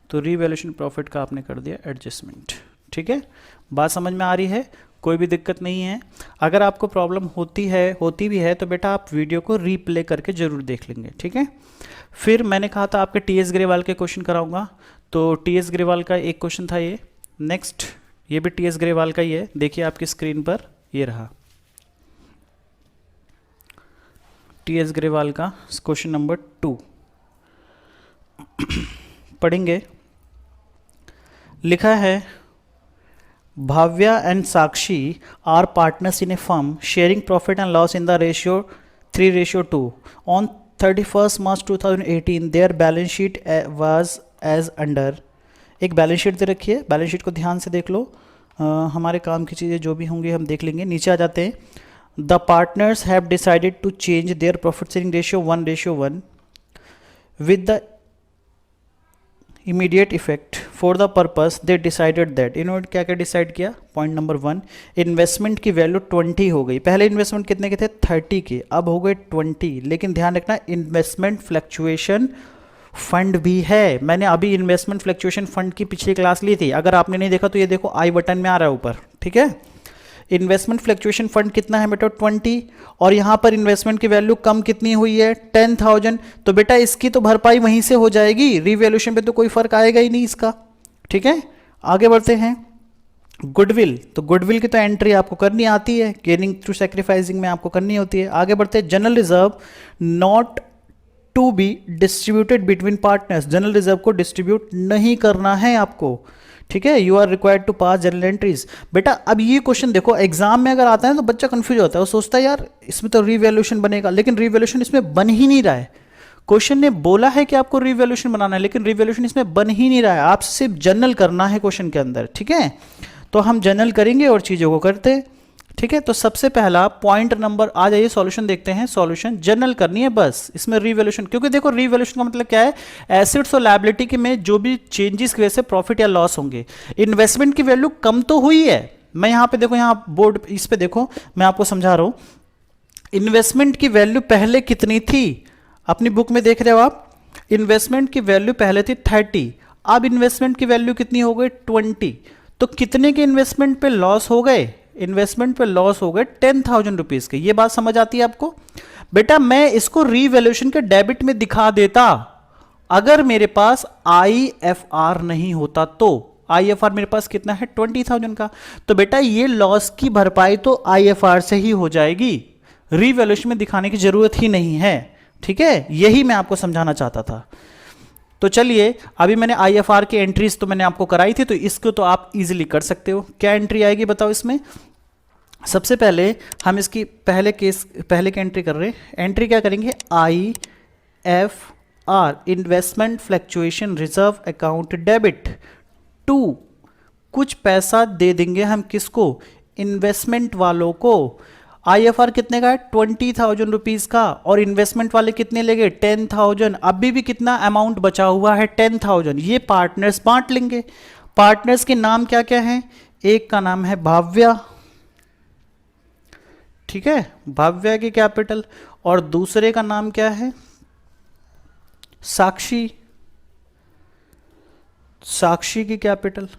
तो रीवैल्यूएशन प्रॉफिट का आपने कर दिया एडजस्टमेंट। ठीक है। बात समझ में आ रही है? कोई भी दिक्कत नहीं है। अगर आपको प्रॉब्लम होती भी है तो बेटा आप वीडियो को रीप्ले करके जरूर देख लेंगे। ठीक है। फिर मैंने कहा था आपके टीएस ग्रेवाल के क्वेश्चन कराऊंगा, तो टीएस ग्रेवाल का एक क्वेश्चन था ये। नेक्स्ट ये भी टीएस ग्रेवाल का ही है, देखिए आपकी स्क्रीन पर ये रहा टीएस ग्रेवाल का क्वेश्चन नंबर 2 पढ़ेंगे। लिखा है Bhavya and Sakshi are partners in a firm sharing profit and loss in the ratio 3:2 on 31 March 2018 their balance sheet was as under. एक बैलेंस शीट दे रखी है, बैलेंस शीट को ध्यान से देख लो। हमारे काम की चीज़ें जो भी होंगी हम देख लेंगे। नीचे आ जाते हैं। The partners have decided to change their profit sharing ratio 1:1 with the immediate effect for the purpose they decided that. इन्होंने क्या क्या डिसाइड किया? पॉइंट नंबर 1, इन्वेस्टमेंट की वैल्यू 20 हो गई। पहले इन्वेस्टमेंट कितने के थे? 30 के, अब हो गए 20। लेकिन ध्यान रखना इन्वेस्टमेंट फ्लक्चुएशन फंड भी है। मैंने अभी इन्वेस्टमेंट फ्लक्चुएशन फंड की पिछली क्लास ली थी, अगर आपने नहीं देखा तो ये देखो आई बटन में आ रहा है ऊपर। ठीक है। इन्वेस्टमेंट फ्लक्चुएशन फंड कितना है बेटा? 20। और यहाँ पर इन्वेस्टमेंट की वैल्यू कम कितनी हुई है? 10,000। तो बेटा इसकी तो भरपाई वहीं से हो जाएगी, रीवैल्यूएशन पे तो कोई फर्क आएगा ही नहीं इसका। ठीक है। आगे बढ़ते हैं। गुडविल, तो गुडविल की तो एंट्री आपको करनी आती है, गेनिंग थ्रू सैक्रिफाइसिंग में आपको करनी होती है। आगे बढ़ते हैं। General reserve not to be distributed between partners. General reserve को डिस्ट्रीब्यूट नहीं करना है आपको। ठीक है। You are required to pass general entries. बेटा अब ये क्वेश्चन देखो एग्जाम में अगर आता है तो बच्चा कंफ्यूज होता है, वो सोचता है यार इसमें तो रीवैल्यूएशन बनेगा, लेकिन रीवैल्यूएशन इसमें बन ही नहीं रहा है। क्वेश्चन ने बोला है कि आपको रीवैल्यूएशन बनाना है, लेकिन रीवैल्यूएशन इसमें बन ही नहीं रहा है। आप सिर्फ जनरल करना है क्वेश्चन के अंदर। ठीक है। तो हम जनरल करेंगे और चीज़ों को करते। ठीक है। तो सबसे पहला पॉइंट नंबर, आ जाइए सॉल्यूशन देखते हैं। सॉल्यूशन जनरल करनी है बस, इसमें रीवैल्यूएशन, क्योंकि देखो रीवैल्यूएशन का मतलब क्या है? एसेट्स और लायबिलिटी के में जो भी चेंजेस की वजह से प्रॉफिट या लॉस होंगे। इन्वेस्टमेंट की वैल्यू कम तो हुई है। मैं यहाँ पे देखो, यहाँ बोर्ड इस पे देखो, मैं आपको समझा रहा हूँ। इन्वेस्टमेंट की वैल्यू पहले कितनी थी, अपनी बुक में देख रहे हो आप, इन्वेस्टमेंट की वैल्यू पहले थी 30, अब इन्वेस्टमेंट की वैल्यू कितनी हो गई 20। तो कितने के इन्वेस्टमेंट पे लॉस हो गए, इन्वेस्टमेंट पे लॉस हो गए 10,000 रुपीज के। ये बात समझ आती है आपको? बेटा मैं इसको रीवैल्यूएशन के डेबिट में दिखा देता अगर मेरे पास IFR नहीं होता तो। IFR मेरे पास कितना है 20,000 का, तो बेटा ये लॉस की भरपाई तो IFR से ही हो जाएगी, रीवैल्यूएशन में दिखाने की जरूरत ही नहीं है। ठीक है, यही मैं आपको समझाना चाहता था। तो चलिए, अभी मैंने IFR की एंट्रीज तो मैंने आपको कराई थी, तो इसको तो आप इजीली कर सकते हो। क्या एंट्री आएगी बताओ इसमें? सबसे पहले हम इसकी पहले की एंट्री कर रहे हैं। एंट्री क्या करेंगे? IFR investment fluctuation reserve account debit to, कुछ पैसा दे देंगे हम किसको? इन्वेस्टमेंट वालों को। IFR कितने का है? 20,000 रुपीज का, और इन्वेस्टमेंट वाले कितने लेंगे? 10,000। अभी भी कितना अमाउंट बचा हुआ है? 10,000। ये पार्टनर्स बांट लेंगे। पार्टनर्स के नाम क्या क्या हैं? एक का नाम है भाव्या, ठीक है, भाव्या की कैपिटल, और दूसरे का नाम क्या है? साक्षी, साक्षी की कैपिटल।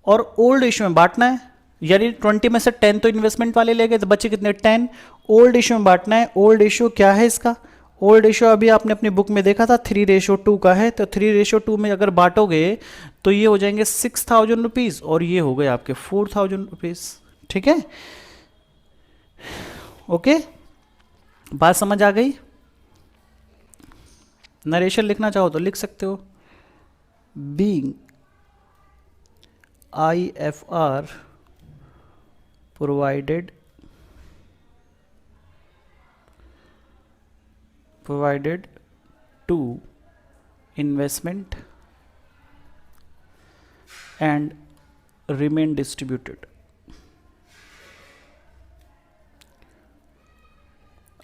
और ओल्ड इश्यू में बांटना है, यानी 20 में से 10 तो इन्वेस्टमेंट वाले ले गए, तो बच्चे कितने? 10। ओल्ड इश्यू में बांटना है। ओल्ड इश्यू क्या है इसका? ओल्ड इश्यू अभी आपने अपनी बुक में देखा था 3:2 का है, तो 3:2 में अगर बांटोगे तो ये हो जाएंगे 6,000 रुपीज, और ये हो गए आपके 4,000 रुपीज। ठीक है, ओके, बात समझ आ गई? नरेशन लिखना चाहो तो लिख सकते हो। Being IFR provided to investment and remain distributed।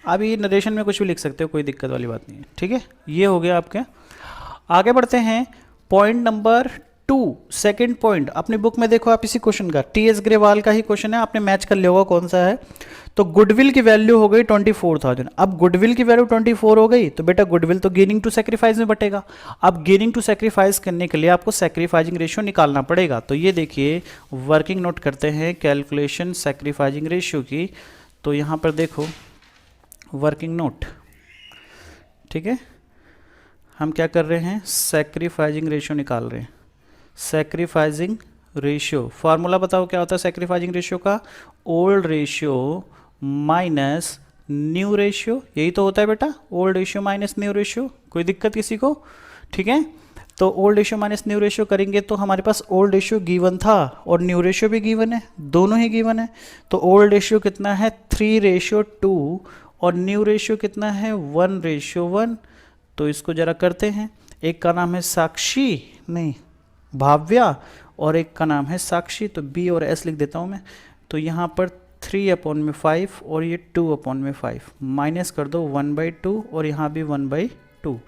अब ये नरेशन में कुछ भी लिख सकते हो, कोई दिक्कत वाली बात नहीं है। ठीक है, ये हो गया आपके। आगे बढ़ते हैं, पॉइंट नंबर 2, सेकंड पॉइंट। अपनी बुक में देखो आप, इसी क्वेश्चन का TS ग्रेवाल का ही क्वेश्चन है, आपने मैच कर लिया होगा कौन सा है। तो गुडविल की वैल्यू हो गई 24,000। अब गुडविल की वैल्यू 24 हो गई, तो बेटा गुडविल तो गेनिंग टू सैक्रिफाइस में बटेगा। अब गेनिंग टू सैक्रिफाइस करने के लिए आपको सैक्रिफाइजिंग रेशियो निकालना पड़ेगा। तो ये देखिए, वर्किंग नोट करते हैं कैलकुलेशन सैक्रिफाइजिंग रेशियो की। तो यहाँ पर देखो वर्किंग नोट, ठीक है, हम क्या कर रहे हैं? सैक्रिफाइजिंग रेशियो निकाल रहे हैं। सैक्रिफाइजिंग रेशियो, फॉर्मूला बताओ क्या होता है सैक्रिफाइजिंग रेशियो का? Old ratio minus new ratio, यही तो होता है बेटा, old ratio minus new ratio. कोई दिक्कत किसी को? ठीक है, तो old ratio minus new ratio करेंगे तो हमारे पास ओल्ड रेशियो गिवन था और न्यू रेशियो भी गिवन है, दोनों ही गिवन है। तो ओल्ड रेशियो कितना है? 3:2, और न्यू रेशियो कितना है? 1:1। तो इसको जरा करते हैं। एक का नाम है साक्षी, नहीं भाव्या, और एक का नाम है साक्षी, तो B और S लिख देता हूँ मैं। तो यहाँ पर 3/5 और ये 2/5, माइनस कर दो 1/2, और यहाँ भी 1/2।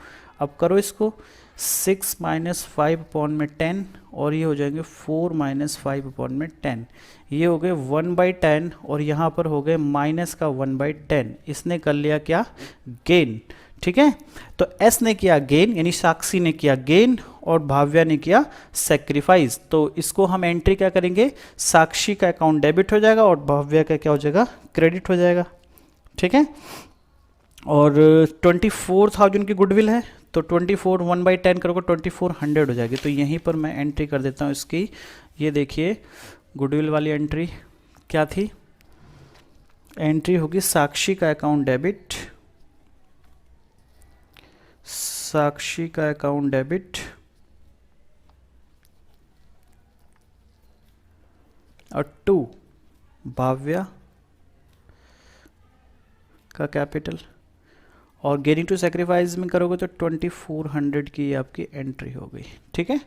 अब करो इसको, 6 - 5/10, और ये हो जाएंगे 4 - 5/10। ये हो गए 1/10, और यहाँ पर हो गए माइनस का 1/10। इसने कर लिया क्या? गेन। ठीक है, तो S ने किया गेन, यानी साक्षी ने किया गेन, और भाव्या ने किया सैक्रिफाइस। तो इसको हम एंट्री क्या करेंगे? साक्षी का अकाउंट डेबिट हो जाएगा और भाव्या का क्या हो जाएगा? क्रेडिट हो जाएगा। ठीक है, और 24,000 की गुडविल है, तो 24 1/10 करोगे 2400 हो जाएगी। तो यहीं पर मैं एंट्री कर देता हूँ इसकी। ये देखिए गुडविल वाली एंट्री क्या थी? एंट्री होगी साक्षी का अकाउंट डेबिट, साक्षी का अकाउंट डेबिट, और 2 भाव्या का कैपिटल, और गेनिंग टू सैक्रिफाइस में करोगे तो 2400 की आपकी एंट्री हो गई। ठीक है,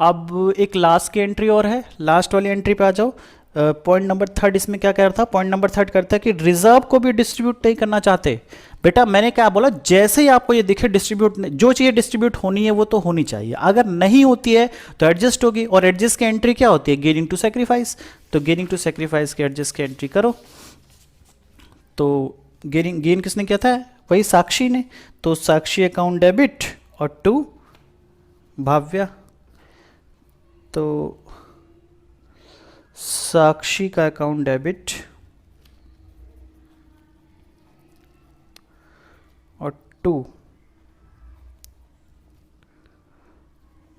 अब एक लास्ट की एंट्री और है, लास्ट वाली एंट्री पे आ जाओ। पॉइंट नंबर 3 इसमें क्या कह रहा था? पॉइंट नंबर 3 करता है कि रिजर्व को भी डिस्ट्रीब्यूट नहीं करना चाहते। बेटा मैंने क्या बोला? जैसे ही आपको ये दिखे डिस्ट्रीब्यूट, जो चीज़ डिस्ट्रीब्यूट होनी है वो तो होनी चाहिए, अगर नहीं होती है तो एडजस्ट होगी, और एडजस्ट की एंट्री क्या होती है? Gaining to sacrifice. तो गेनिंग टू सैक्रिफाइस के एडजस्ट की एंट्री करो। तो गेन किसने किया था? वही साक्षी ने। तो साक्षी अकाउंट डेबिट और टू भाव्या। तो साक्षी का अकाउंट डेबिट और टू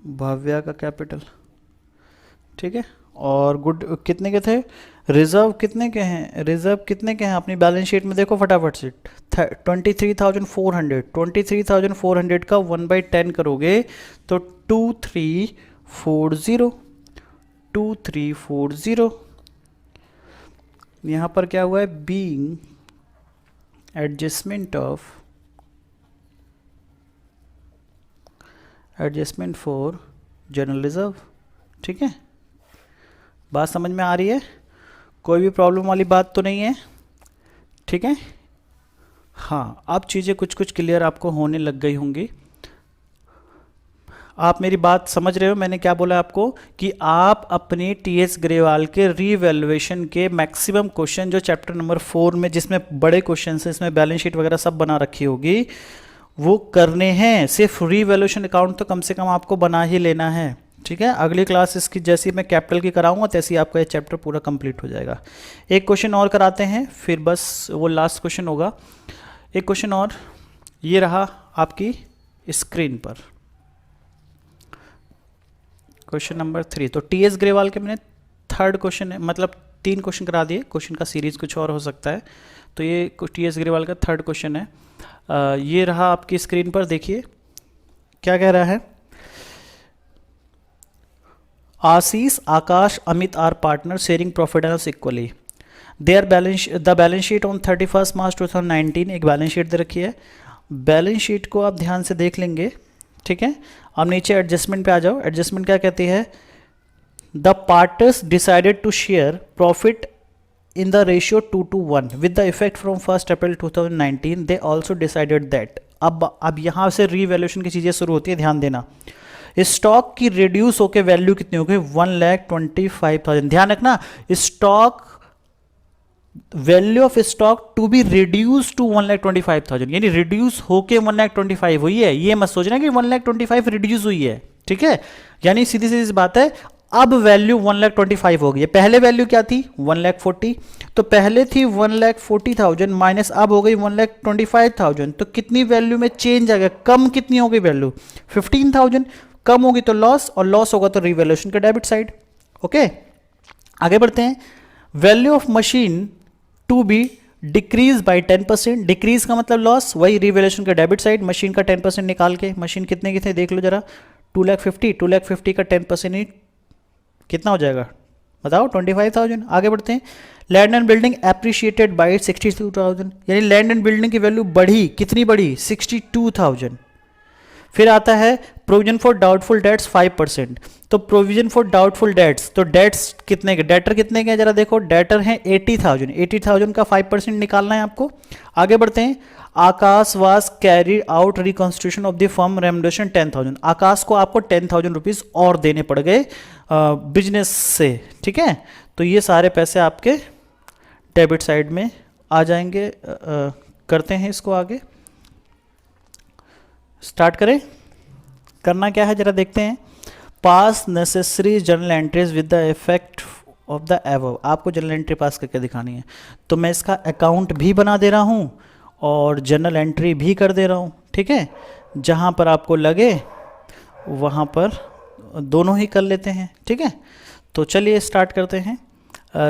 भाव्या का कैपिटल, ठीक है। और गुड कितने के थे? रिजर्व कितने के हैं? रिजर्व कितने के हैं अपनी बैलेंस शीट में देखो फटाफट से। 23,400। 23,400 का 1/10 करोगे तो 2340। 2340 यहाँ पर क्या हुआ है? Being adjustment for general reserve, ठीक है। बात समझ में आ रही है? कोई भी प्रॉब्लम वाली बात तो नहीं है, ठीक है। हाँ, अब चीज़ें कुछ कुछ क्लियर आपको होने लग गई होंगी। आप मेरी बात समझ रहे हो? मैंने क्या बोला आपको कि आप अपने टीएस ग्रेवाल के रीवैल्यूएशन के मैक्सिमम क्वेश्चन जो चैप्टर नंबर 4 में, जिसमें बड़े क्वेश्चन है, इसमें बैलेंस शीट वगैरह सब बना रखी होगी, वो करने हैं। सिर्फ रीवैल्यूएशन अकाउंट तो कम से कम आपको बना ही लेना है, ठीक है। अगली क्लास इसकी जैसी मैं कैपिटल की कराऊंगा तैसी आपका ये चैप्टर पूरा कंप्लीट हो जाएगा। एक क्वेश्चन और कराते हैं, फिर बस वो लास्ट क्वेश्चन होगा। एक क्वेश्चन और, ये रहा आपकी स्क्रीन पर क्वेश्चन नंबर 3। तो टीएस ग्रेवाल के मैंने थर्ड क्वेश्चन है, मतलब 3 क्वेश्चन करा दिए। क्वेश्चन का सीरीज कुछ और हो सकता है, तो ये टीएस ग्रेवाल का थर्ड क्वेश्चन है। ये रहा आपकी स्क्रीन पर, देखिए क्या कह रहा है। Akash, Akash, Amit are partner sharing profit and loss equally. The balance sheet on 31 March 2019। एक बैलेंस शीट दे रखी है। बैलेंस शीट को आप ध्यान से देख लेंगे, ठीक है। अब नीचे एडजस्टमेंट पे आ जाओ। एडजस्टमेंट क्या कहती है? The partners decided to share profit in the ratio 2:1 with the effect from 1st April 2019 they also decided that। अब यहाँ से रीवैल्यूएशन की चीज़ें शुरू होती है, ध्यान देना। स्टॉक की रिड्यूस होकर वैल्यू कितनी हो गई? 1,25,000। ध्यान रखना, stock value of stock to be reduce to 1,25,000, यानी रिड्यूस होके 1,25,000 हुई है। ये मत सोचना कि 1,25,000 रिड्यूस हुई है, ठीक है। यानी सीधी सीधी बात है, अब वैल्यू 1,25,000 हो गई है। पहले वैल्यू क्या थी? 1,40,000। तो पहले थी 1,40,000 माइनस अब हो गई 1,25,000। तो कितनी वैल्यू में चेंज आ गया? कम कितनी हो गई वैल्यू? 15,000। कम होगी तो लॉस, और लॉस होगा तो रिवैल्यूएशन का डेबिट साइड। ओके, आगे बढ़ते हैं। Value of machine to be decrease by 10%। Decrease का मतलब लॉस, वही रिवैल्यूएशन का डेबिट साइड। मशीन का 10% निकाल के, मशीन कितने की थे देख लो जरा। 2,50,000 का 10% कितना हो जाएगा बताओ? 25,000। आगे बढ़ते हैं। Land and building appreciated by 62,000, यानी लैंड एंड बिल्डिंग की वैल्यू बढ़ी, कितनी बढ़ी? 62,000। फिर आता है प्रोविजन फॉर डाउटफुल डेट्स 5%। तो प्रोविजन फॉर डाउटफुल डेट्स, तो डेट्स कितने के, डेटर कितने के जरा देखो। डेटर हैं 80,000। 80,000 का 5% निकालना है आपको। आगे बढ़ते हैं। Akash was carry out reconstitution of the firm remuneration 10,000। Akash को आपको 10,000 रुपीज़ और देने पड़ गए बिजनेस से, ठीक है। तो ये सारे पैसे आपके डेबिट साइड में आ जाएंगे। करते हैं इसको आगे, स्टार्ट करें। करना क्या है जरा देखते हैं। पास necessary journal entries with the effect of the above. आपको जर्नल एंट्री पास करके दिखानी है, तो मैं इसका अकाउंट भी बना दे रहा हूँ और जर्नल एंट्री भी कर दे रहा हूँ, ठीक है। जहाँ पर आपको लगे वहाँ पर दोनों ही कर लेते हैं, ठीक है। तो चलिए स्टार्ट करते हैं।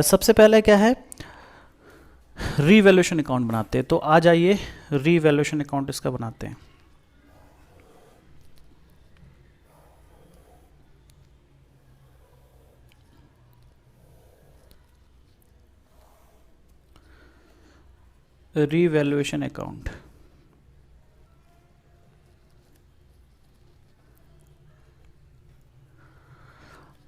सबसे पहले क्या है, रीवैल्यूएशन अकाउंट बनाते हैं। तो आ जाइए, रीवैल्यूएशन अकाउंट इसका बनाते हैं। रीवैल्यूएशन अकाउंट,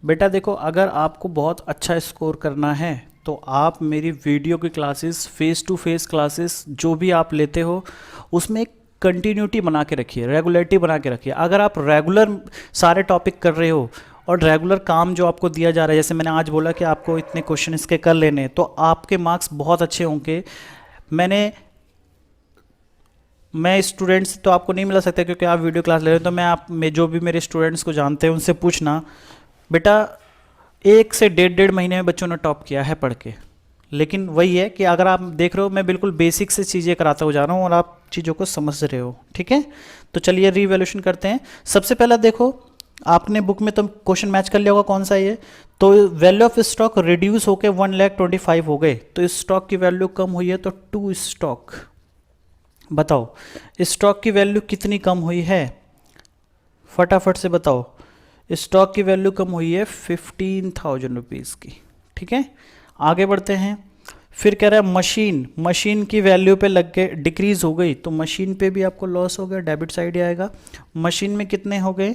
बेटा देखो, अगर आपको बहुत अच्छा स्कोर करना है तो आप मेरी वीडियो की classes, face to face classes जो भी आप लेते हो उसमें एक कंटिन्यूटी बना के रखिए, रेगुलरिटी बना के रखिए। अगर आप रेगुलर सारे टॉपिक कर रहे हो और रेगुलर काम जो आपको दिया जा रहा है, जैसे मैंने आज बोला कि आपको इतने क्वेश्चन इसके कर लेने, तो आपके मार्क्स बहुत अच्छे होंगे। मैं स्टूडेंट्स तो आपको नहीं मिला सकता क्योंकि आप वीडियो क्लास ले रहे हो, तो मैं जो भी मेरे स्टूडेंट्स को जानते हैं उनसे पूछना, बेटा 1 से 1.5 महीने में बच्चों ने टॉप किया है पढ़ के। लेकिन वही है कि अगर आप देख रहे हो मैं बिल्कुल बेसिक से चीज़ें कराता हुआ जा रहा हूँ और आप चीज़ों को समझ रहे हो, ठीक है। तो चलिए रीवैल्यूएशन करते हैं। सबसे पहला देखो, आपने बुक में तो क्वेश्चन मैच कर लिया होगा कौन सा ये, तो वैल्यू ऑफ स्टॉक रिड्यूस होकर 1,25,000 हो गए, तो स्टॉक की वैल्यू कम हुई है, तो टू स्टॉक। बताओ स्टॉक की वैल्यू कितनी कम हुई है, फटाफट से बताओ। स्टॉक की वैल्यू कम हुई है 15,000 रुपीज़ की, ठीक है। आगे बढ़ते हैं। फिर कह रहा है मशीन की वैल्यू पे लग के डिक्रीज हो गई, तो मशीन पे भी आपको लॉस हो गया, डेबिट साइड आएगा। मशीन में कितने हो गए,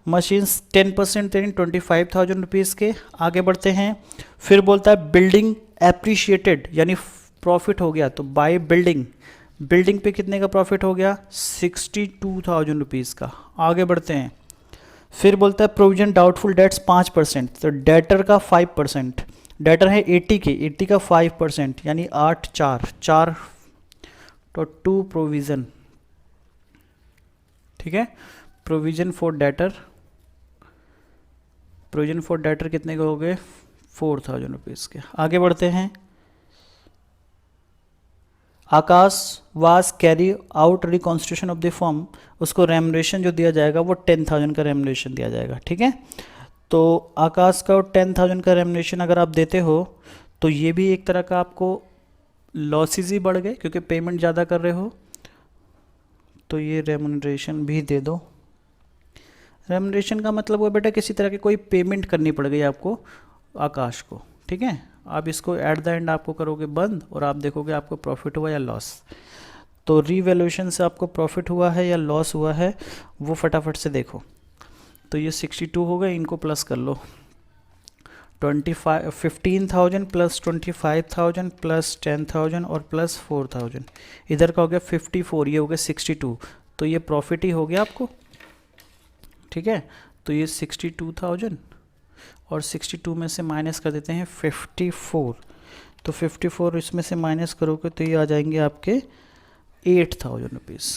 मशीन 10% देनी 25,000 रुपीज़ के। आगे बढ़ते हैं। फिर बोलता है बिल्डिंग एप्रिशिएटेड, यानी प्रॉफिट हो गया, तो बाय बिल्डिंग पे कितने का प्रॉफिट हो गया, 62,000 रुपीज़ का। आगे बढ़ते हैं। फिर बोलता है प्रोविजन डाउटफुल डेट्स 5%, तो डेटर का 5%, डेटर है 80 का 5%, यानी 8 4 तो 2 प्रोविज़न, ठीक है। प्रोविज़न फॉर डेटर कितने के हो गए, 4,000 रुपीज़ के। आगे बढ़ते हैं। Akash was carry out reconstitution of the form, उसको रेमरेशन जो दिया जाएगा वो 10,000 का रेमरेशन दिया जाएगा, ठीक है। तो आकाश का 10,000 का रेमरेशन अगर आप देते हो तो ये भी एक तरह का आपको लॉसेस ही बढ़ गए क्योंकि पेमेंट ज़्यादा कर रहे हो, तो ये रेमरेशन भी दे दो। रेमरेशन का मतलब वो बेटा किसी तरह की कोई पेमेंट करनी पड़ गई आपको आकाश को, ठीक है। आप इसको एट द एंड आपको करोगे बंद और आप देखोगे आपको प्रॉफिट हुआ या लॉस। तो रीवैल्यूएशन से आपको प्रॉफिट हुआ है या लॉस हुआ है वो फटाफट से देखो। तो ये 62 हो गए, इनको प्लस कर लो, 15,000 प्लस 25,000 प्लस 10,000 और प्लस 4,000, इधर का हो गया 54, ये हो गया 62, तो ये प्रॉफिट ही हो गया आपको, ठीक है। तो ये 62,000 और 62 में से माइनस कर देते हैं 54, तो 54 इसमें से माइनस करोगे तो ये आ जाएंगे आपके 8,000 रुपीज़,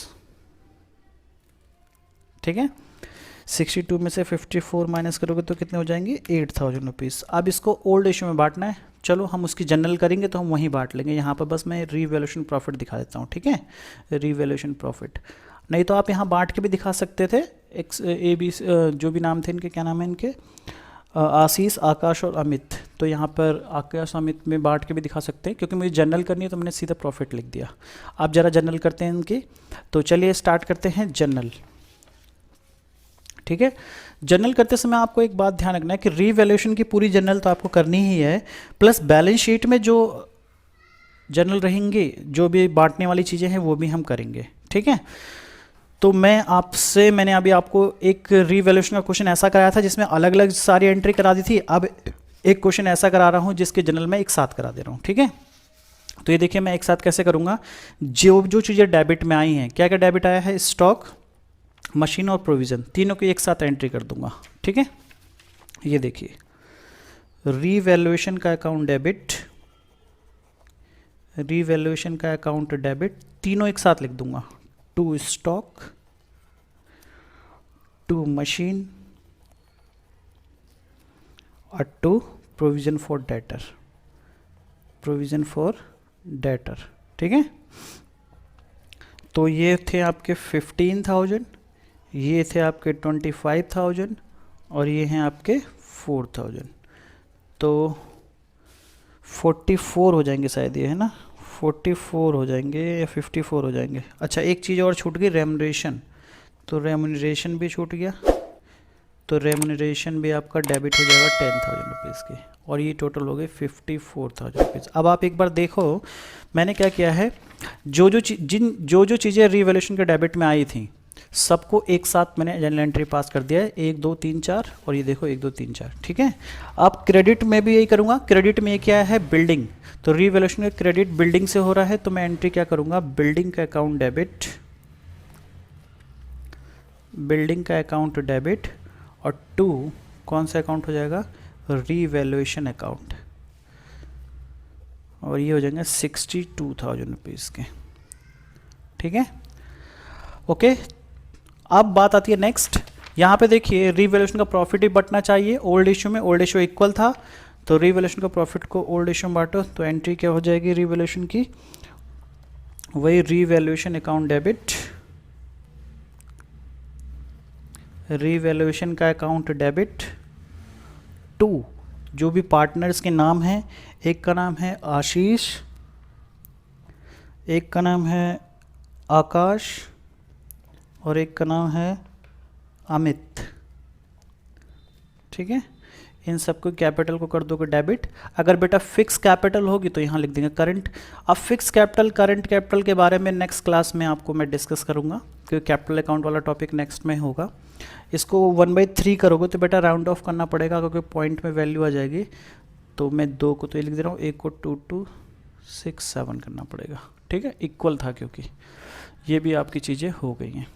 ठीक है। 62 में से 54 माइनस करोगे तो कितने हो जाएंगे, 8,000 रुपीज़। अब इसको ओल्ड इशू में बांटना है, चलो हम उसकी जनरल करेंगे तो हम वहीं बांट लेंगे। यहाँ पर बस मैं रीवैल्यूएशन प्रॉफिट दिखा देता हूँ, ठीक है, रीवैल्यूएशन प्रॉफिट। नहीं तो आप यहाँ बांट के भी दिखा सकते थे, जो भी नाम थे इनके, क्या नाम है इनके, आशीष, आकाश और अमित, तो यहाँ पर आकाश अमित में बांट के भी दिखा सकते हैं, क्योंकि मुझे जनरल करनी है तो मैंने सीधा प्रॉफिट लिख दिया। आप ज़रा जनरल करते हैं इनकी, तो चलिए स्टार्ट करते हैं जनरल, ठीक है। जनरल करते समय आपको एक बात ध्यान रखना है कि रीवैल्यूएशन की पूरी जनरल तो आपको करनी ही है, प्लस बैलेंस शीट में जो जनरल रहेंगे, जो भी बांटने वाली चीज़ें हैं वो भी हम करेंगे, ठीक है। तो मैंने अभी आपको एक रीवैल्यूएशन का क्वेश्चन ऐसा कराया था जिसमें अलग अलग सारी एंट्री करा दी थी, अब एक क्वेश्चन ऐसा करा रहा हूँ जिसके जनरल में एक साथ करा दे रहा हूँ, ठीक है। तो ये देखिए मैं एक साथ कैसे करूँगा, जो चीज़ें डेबिट में आई हैं, क्या क्या डेबिट आया है, स्टॉक, मशीन और प्रोविज़न, तीनों की एक साथ एंट्री कर दूंगा, ठीक है। ये देखिए रीवैल्यूएशन का अकाउंट डेबिट, रीवैल्यूएशन का अकाउंट डेबिट, तीनों एक साथ लिख दूंगा, टू स्टॉक, टू मशीन और to provision for debtor, provision for debtor, ठीक है। तो ये थे आपके 15,000, ये थे आपके 25,000 और ये हैं आपके 4,000, तो 44 हो जाएंगे शायद, ये है ना, 44 हो जाएंगे या 54 हो जाएंगे। अच्छा एक चीज़ और छूट गई, रेमुनरेशन, तो रेमुनरेशन भी छूट गया, तो रेमुनरेशन भी आपका डेबिट हो जाएगा 10,000 रुपीज़ की, और ये टोटल हो गए 54,000 रुपीज़। अब आप एक बार देखो मैंने क्या किया है, जो जो चीज़ें रीवैल्यूएशन के डेबिट में आई थी सबको एक साथ मैंने जनरल एंट्री पास कर दिया है, 1 2 3 4, और ये देखो 1 2 3 4, ठीक है। अब क्रेडिट में भी यही करूँगा, क्रेडिट में ये क्या है, बिल्डिंग, तो रीवैल्यूएशन का क्रेडिट बिल्डिंग से हो रहा है, तो मैं एंट्री क्या करूँगा, बिल्डिंग का अकाउंट डेबिट, बिल्डिंग का अकाउंट डेबिट, और 2 कौन सा अकाउंट हो जाएगा, रीवैल्यूएशन अकाउंट, और ये हो जाएंगे 62,000 रुपीज़ के। ठीक है, ओके। अब बात आती है नेक्स्ट, यहाँ पे देखिए रीवैल्यूएशन का प्रॉफिट ही बटना चाहिए ओल्ड इशू में, ओल्ड इशू इक्वल था तो रीवैल्यूएशन का प्रॉफिट को ओल्ड इशू में बांटो, तो एंट्री क्या हो जाएगी रीवैल्यूएशन की, वही रीवैल्यूएशन अकाउंट डेबिट, रीवैल्यूएशन का अकाउंट डेबिट टू जो भी पार्टनर्स के नाम हैं, एक का नाम है आशीष, एक का नाम है आकाश और एक का नाम है अमित। ठीक है, इन सबको कैपिटल को कर दोगे डेबिट। अगर बेटा फिक्स कैपिटल होगी तो यहाँ लिख देंगे करंट। अब फिक्स कैपिटल करंट कैपिटल के बारे में नेक्स्ट क्लास में आपको मैं डिस्कस करूँगा, क्योंकि कैपिटल अकाउंट वाला टॉपिक नेक्स्ट में होगा। इसको 1/3 करोगे तो बेटा राउंड ऑफ करना पड़ेगा, क्योंकि पॉइंट में वैल्यू आ जाएगी। तो मैं 2 को तो ये लिख दे रहा हूँ, 1 को 2267 करना पड़ेगा। ठीक है, इक्वल था, क्योंकि ये भी आपकी चीज़ें हो गई हैं।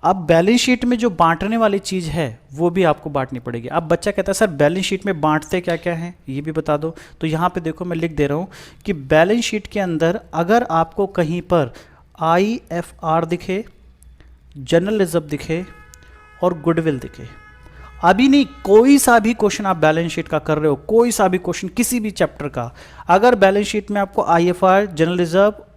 अब बैलेंस शीट में जो बांटने वाली चीज़ है वो भी आपको बांटनी पड़ेगी। अब बच्चा कहता है सर बैलेंस शीट में बांटते क्या क्या हैं ये भी बता दो, तो यहाँ पे देखो मैं लिख दे रहा हूँ कि बैलेंस शीट के अंदर अगर आपको कहीं पर IFR दिखे, जनरल रिजर्व दिखे और गुडविल दिखे, अभी नहीं, कोई सा भी क्वेश्चन आप बैलेंस शीट का कर रहे हो, कोई सा भी क्वेश्चन किसी भी चैप्टर का, अगर बैलेंस शीट में आपको IFR, जनरल रिजर्व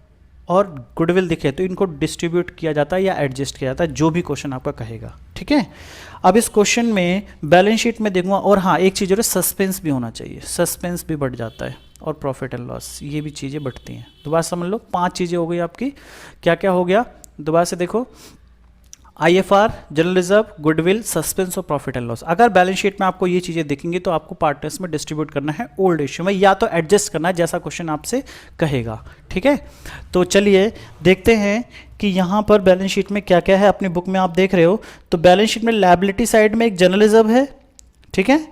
और गुडविल दिखे तो इनको डिस्ट्रीब्यूट किया जाता है या एडजस्ट किया जाता है, जो भी क्वेश्चन आपका कहेगा। ठीक है, अब इस क्वेश्चन में बैलेंस शीट में देखूंगा, और हाँ एक चीज़ और सस्पेंस भी होना चाहिए, सस्पेंस भी बढ़ जाता है, और प्रॉफिट एंड लॉस, ये भी चीज़ें बढ़ती हैं। दोबारा समझ लो, 5 चीज़ें हो गई आपकी। क्या क्या हो गया दोबारा से देखो, IFR, general reserve, goodwill, suspense और प्रॉफिट एंड लॉस। अगर बैलेंस शीट में आपको ये चीज़ें दिखेंगी तो आपको पार्टनर्स में डिस्ट्रीब्यूट करना है ओल्ड इश्यू में, या तो एडजस्ट करना है जैसा क्वेश्चन आपसे कहेगा। ठीक है, तो चलिए देखते हैं कि यहाँ पर बैलेंस शीट में क्या क्या है। अपनी बुक में आप देख रहे हो तो बैलेंस शीट में लायबिलिटी साइड में एक जनरल रिजर्व है, ठीक है,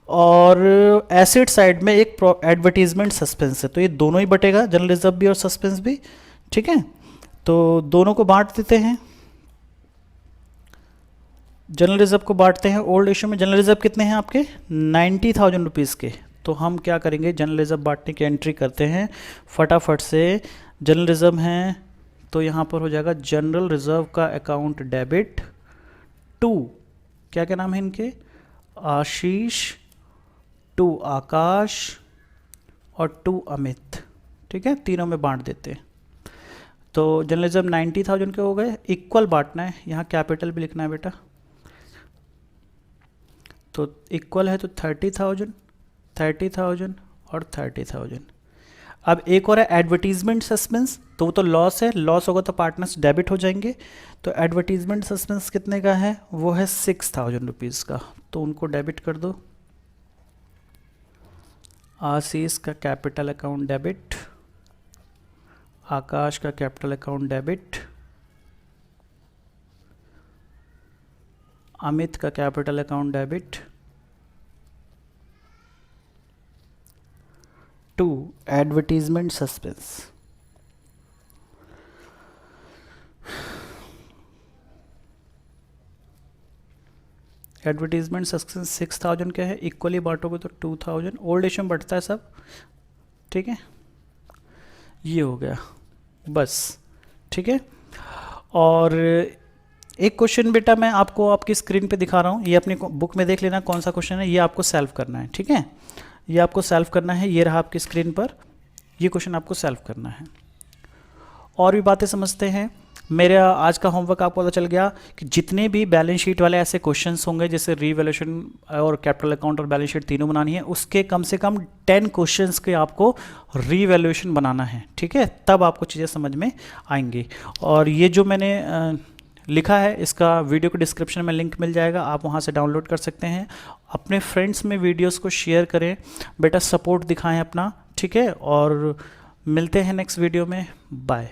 और एसेट साइड में एक एडवर्टीजमेंट सस्पेंस है, तो ये दोनों ही बटेगा, जनरल रिजर्व भी और सस्पेंस भी। ठीक है, तो दोनों को बांट देते हैं। जनरल रिजर्व को बांटते हैं ओल्ड इशू में। जनरल रिजर्व कितने हैं आपके 90,000 रुपीज़ के, तो हम क्या करेंगे जनरल रिजर्व बांटने की एंट्री करते हैं फटाफट से। जनरल रिजर्व हैं तो यहाँ पर हो जाएगा जनरल रिजर्व का अकाउंट डेबिट टू, क्या क्या नाम है इनके, आशीष, टू आकाश और टू अमित। ठीक है, तीनों में बांट देते हैं। तो जनरल रिजर्व 90,000 के हो गए, इक्वल बांटना है, यहाँ कैपिटल भी लिखना है बेटा, तो इक्वल है तो 30,000, 30,000 और 30,000। अब एक और है एडवर्टीजमेंट सस्पेंस, तो वो तो लॉस है, लॉस होगा तो पार्टनर्स डेबिट हो जाएंगे। तो एडवर्टीजमेंट सस्पेंस कितने का है, वो है 6,000 रुपीज़ का, तो उनको डेबिट कर दो। आशीष का कैपिटल अकाउंट डेबिट, आकाश का कैपिटल अकाउंट डेबिट, अमित का capital account debit to advertisement suspense. Advertisement suspense 6,000 का है, इक्वली बांटोगे तो 2,000, ओल्ड इशू में बढ़ता है सब। ठीक है, ये हो गया बस। ठीक है, और एक क्वेश्चन बेटा मैं आपको आपकी स्क्रीन पे दिखा रहा हूँ, ये अपनी बुक में देख लेना कौन सा क्वेश्चन है, ये आपको सॉल्व करना है। ठीक है, ये आपको सॉल्व करना है, ये रहा आपकी स्क्रीन पर, ये क्वेश्चन आपको सॉल्व करना है। और भी बातें समझते हैं। मेरा आज का होमवर्क आपको पता चल गया कि जितने भी बैलेंस शीट वाले ऐसे क्वेश्चंस होंगे, जैसे रीवैल्यूएशन और कैपिटल अकाउंट और बैलेंस शीट तीनों बनानी है, उसके कम से कम 10 क्वेश्चंस के आपको रीवैल्यूएशन बनाना है। ठीक है, तब आपको चीज़ें समझ में आएंगी। और ये जो मैंने लिखा है इसका वीडियो को डिस्क्रिप्शन में लिंक मिल जाएगा, आप वहाँ से डाउनलोड कर सकते हैं। अपने फ्रेंड्स में वीडियोस को शेयर करें बेटा, सपोर्ट दिखाएं अपना। ठीक है, और मिलते हैं नेक्स्ट वीडियो में, बाय।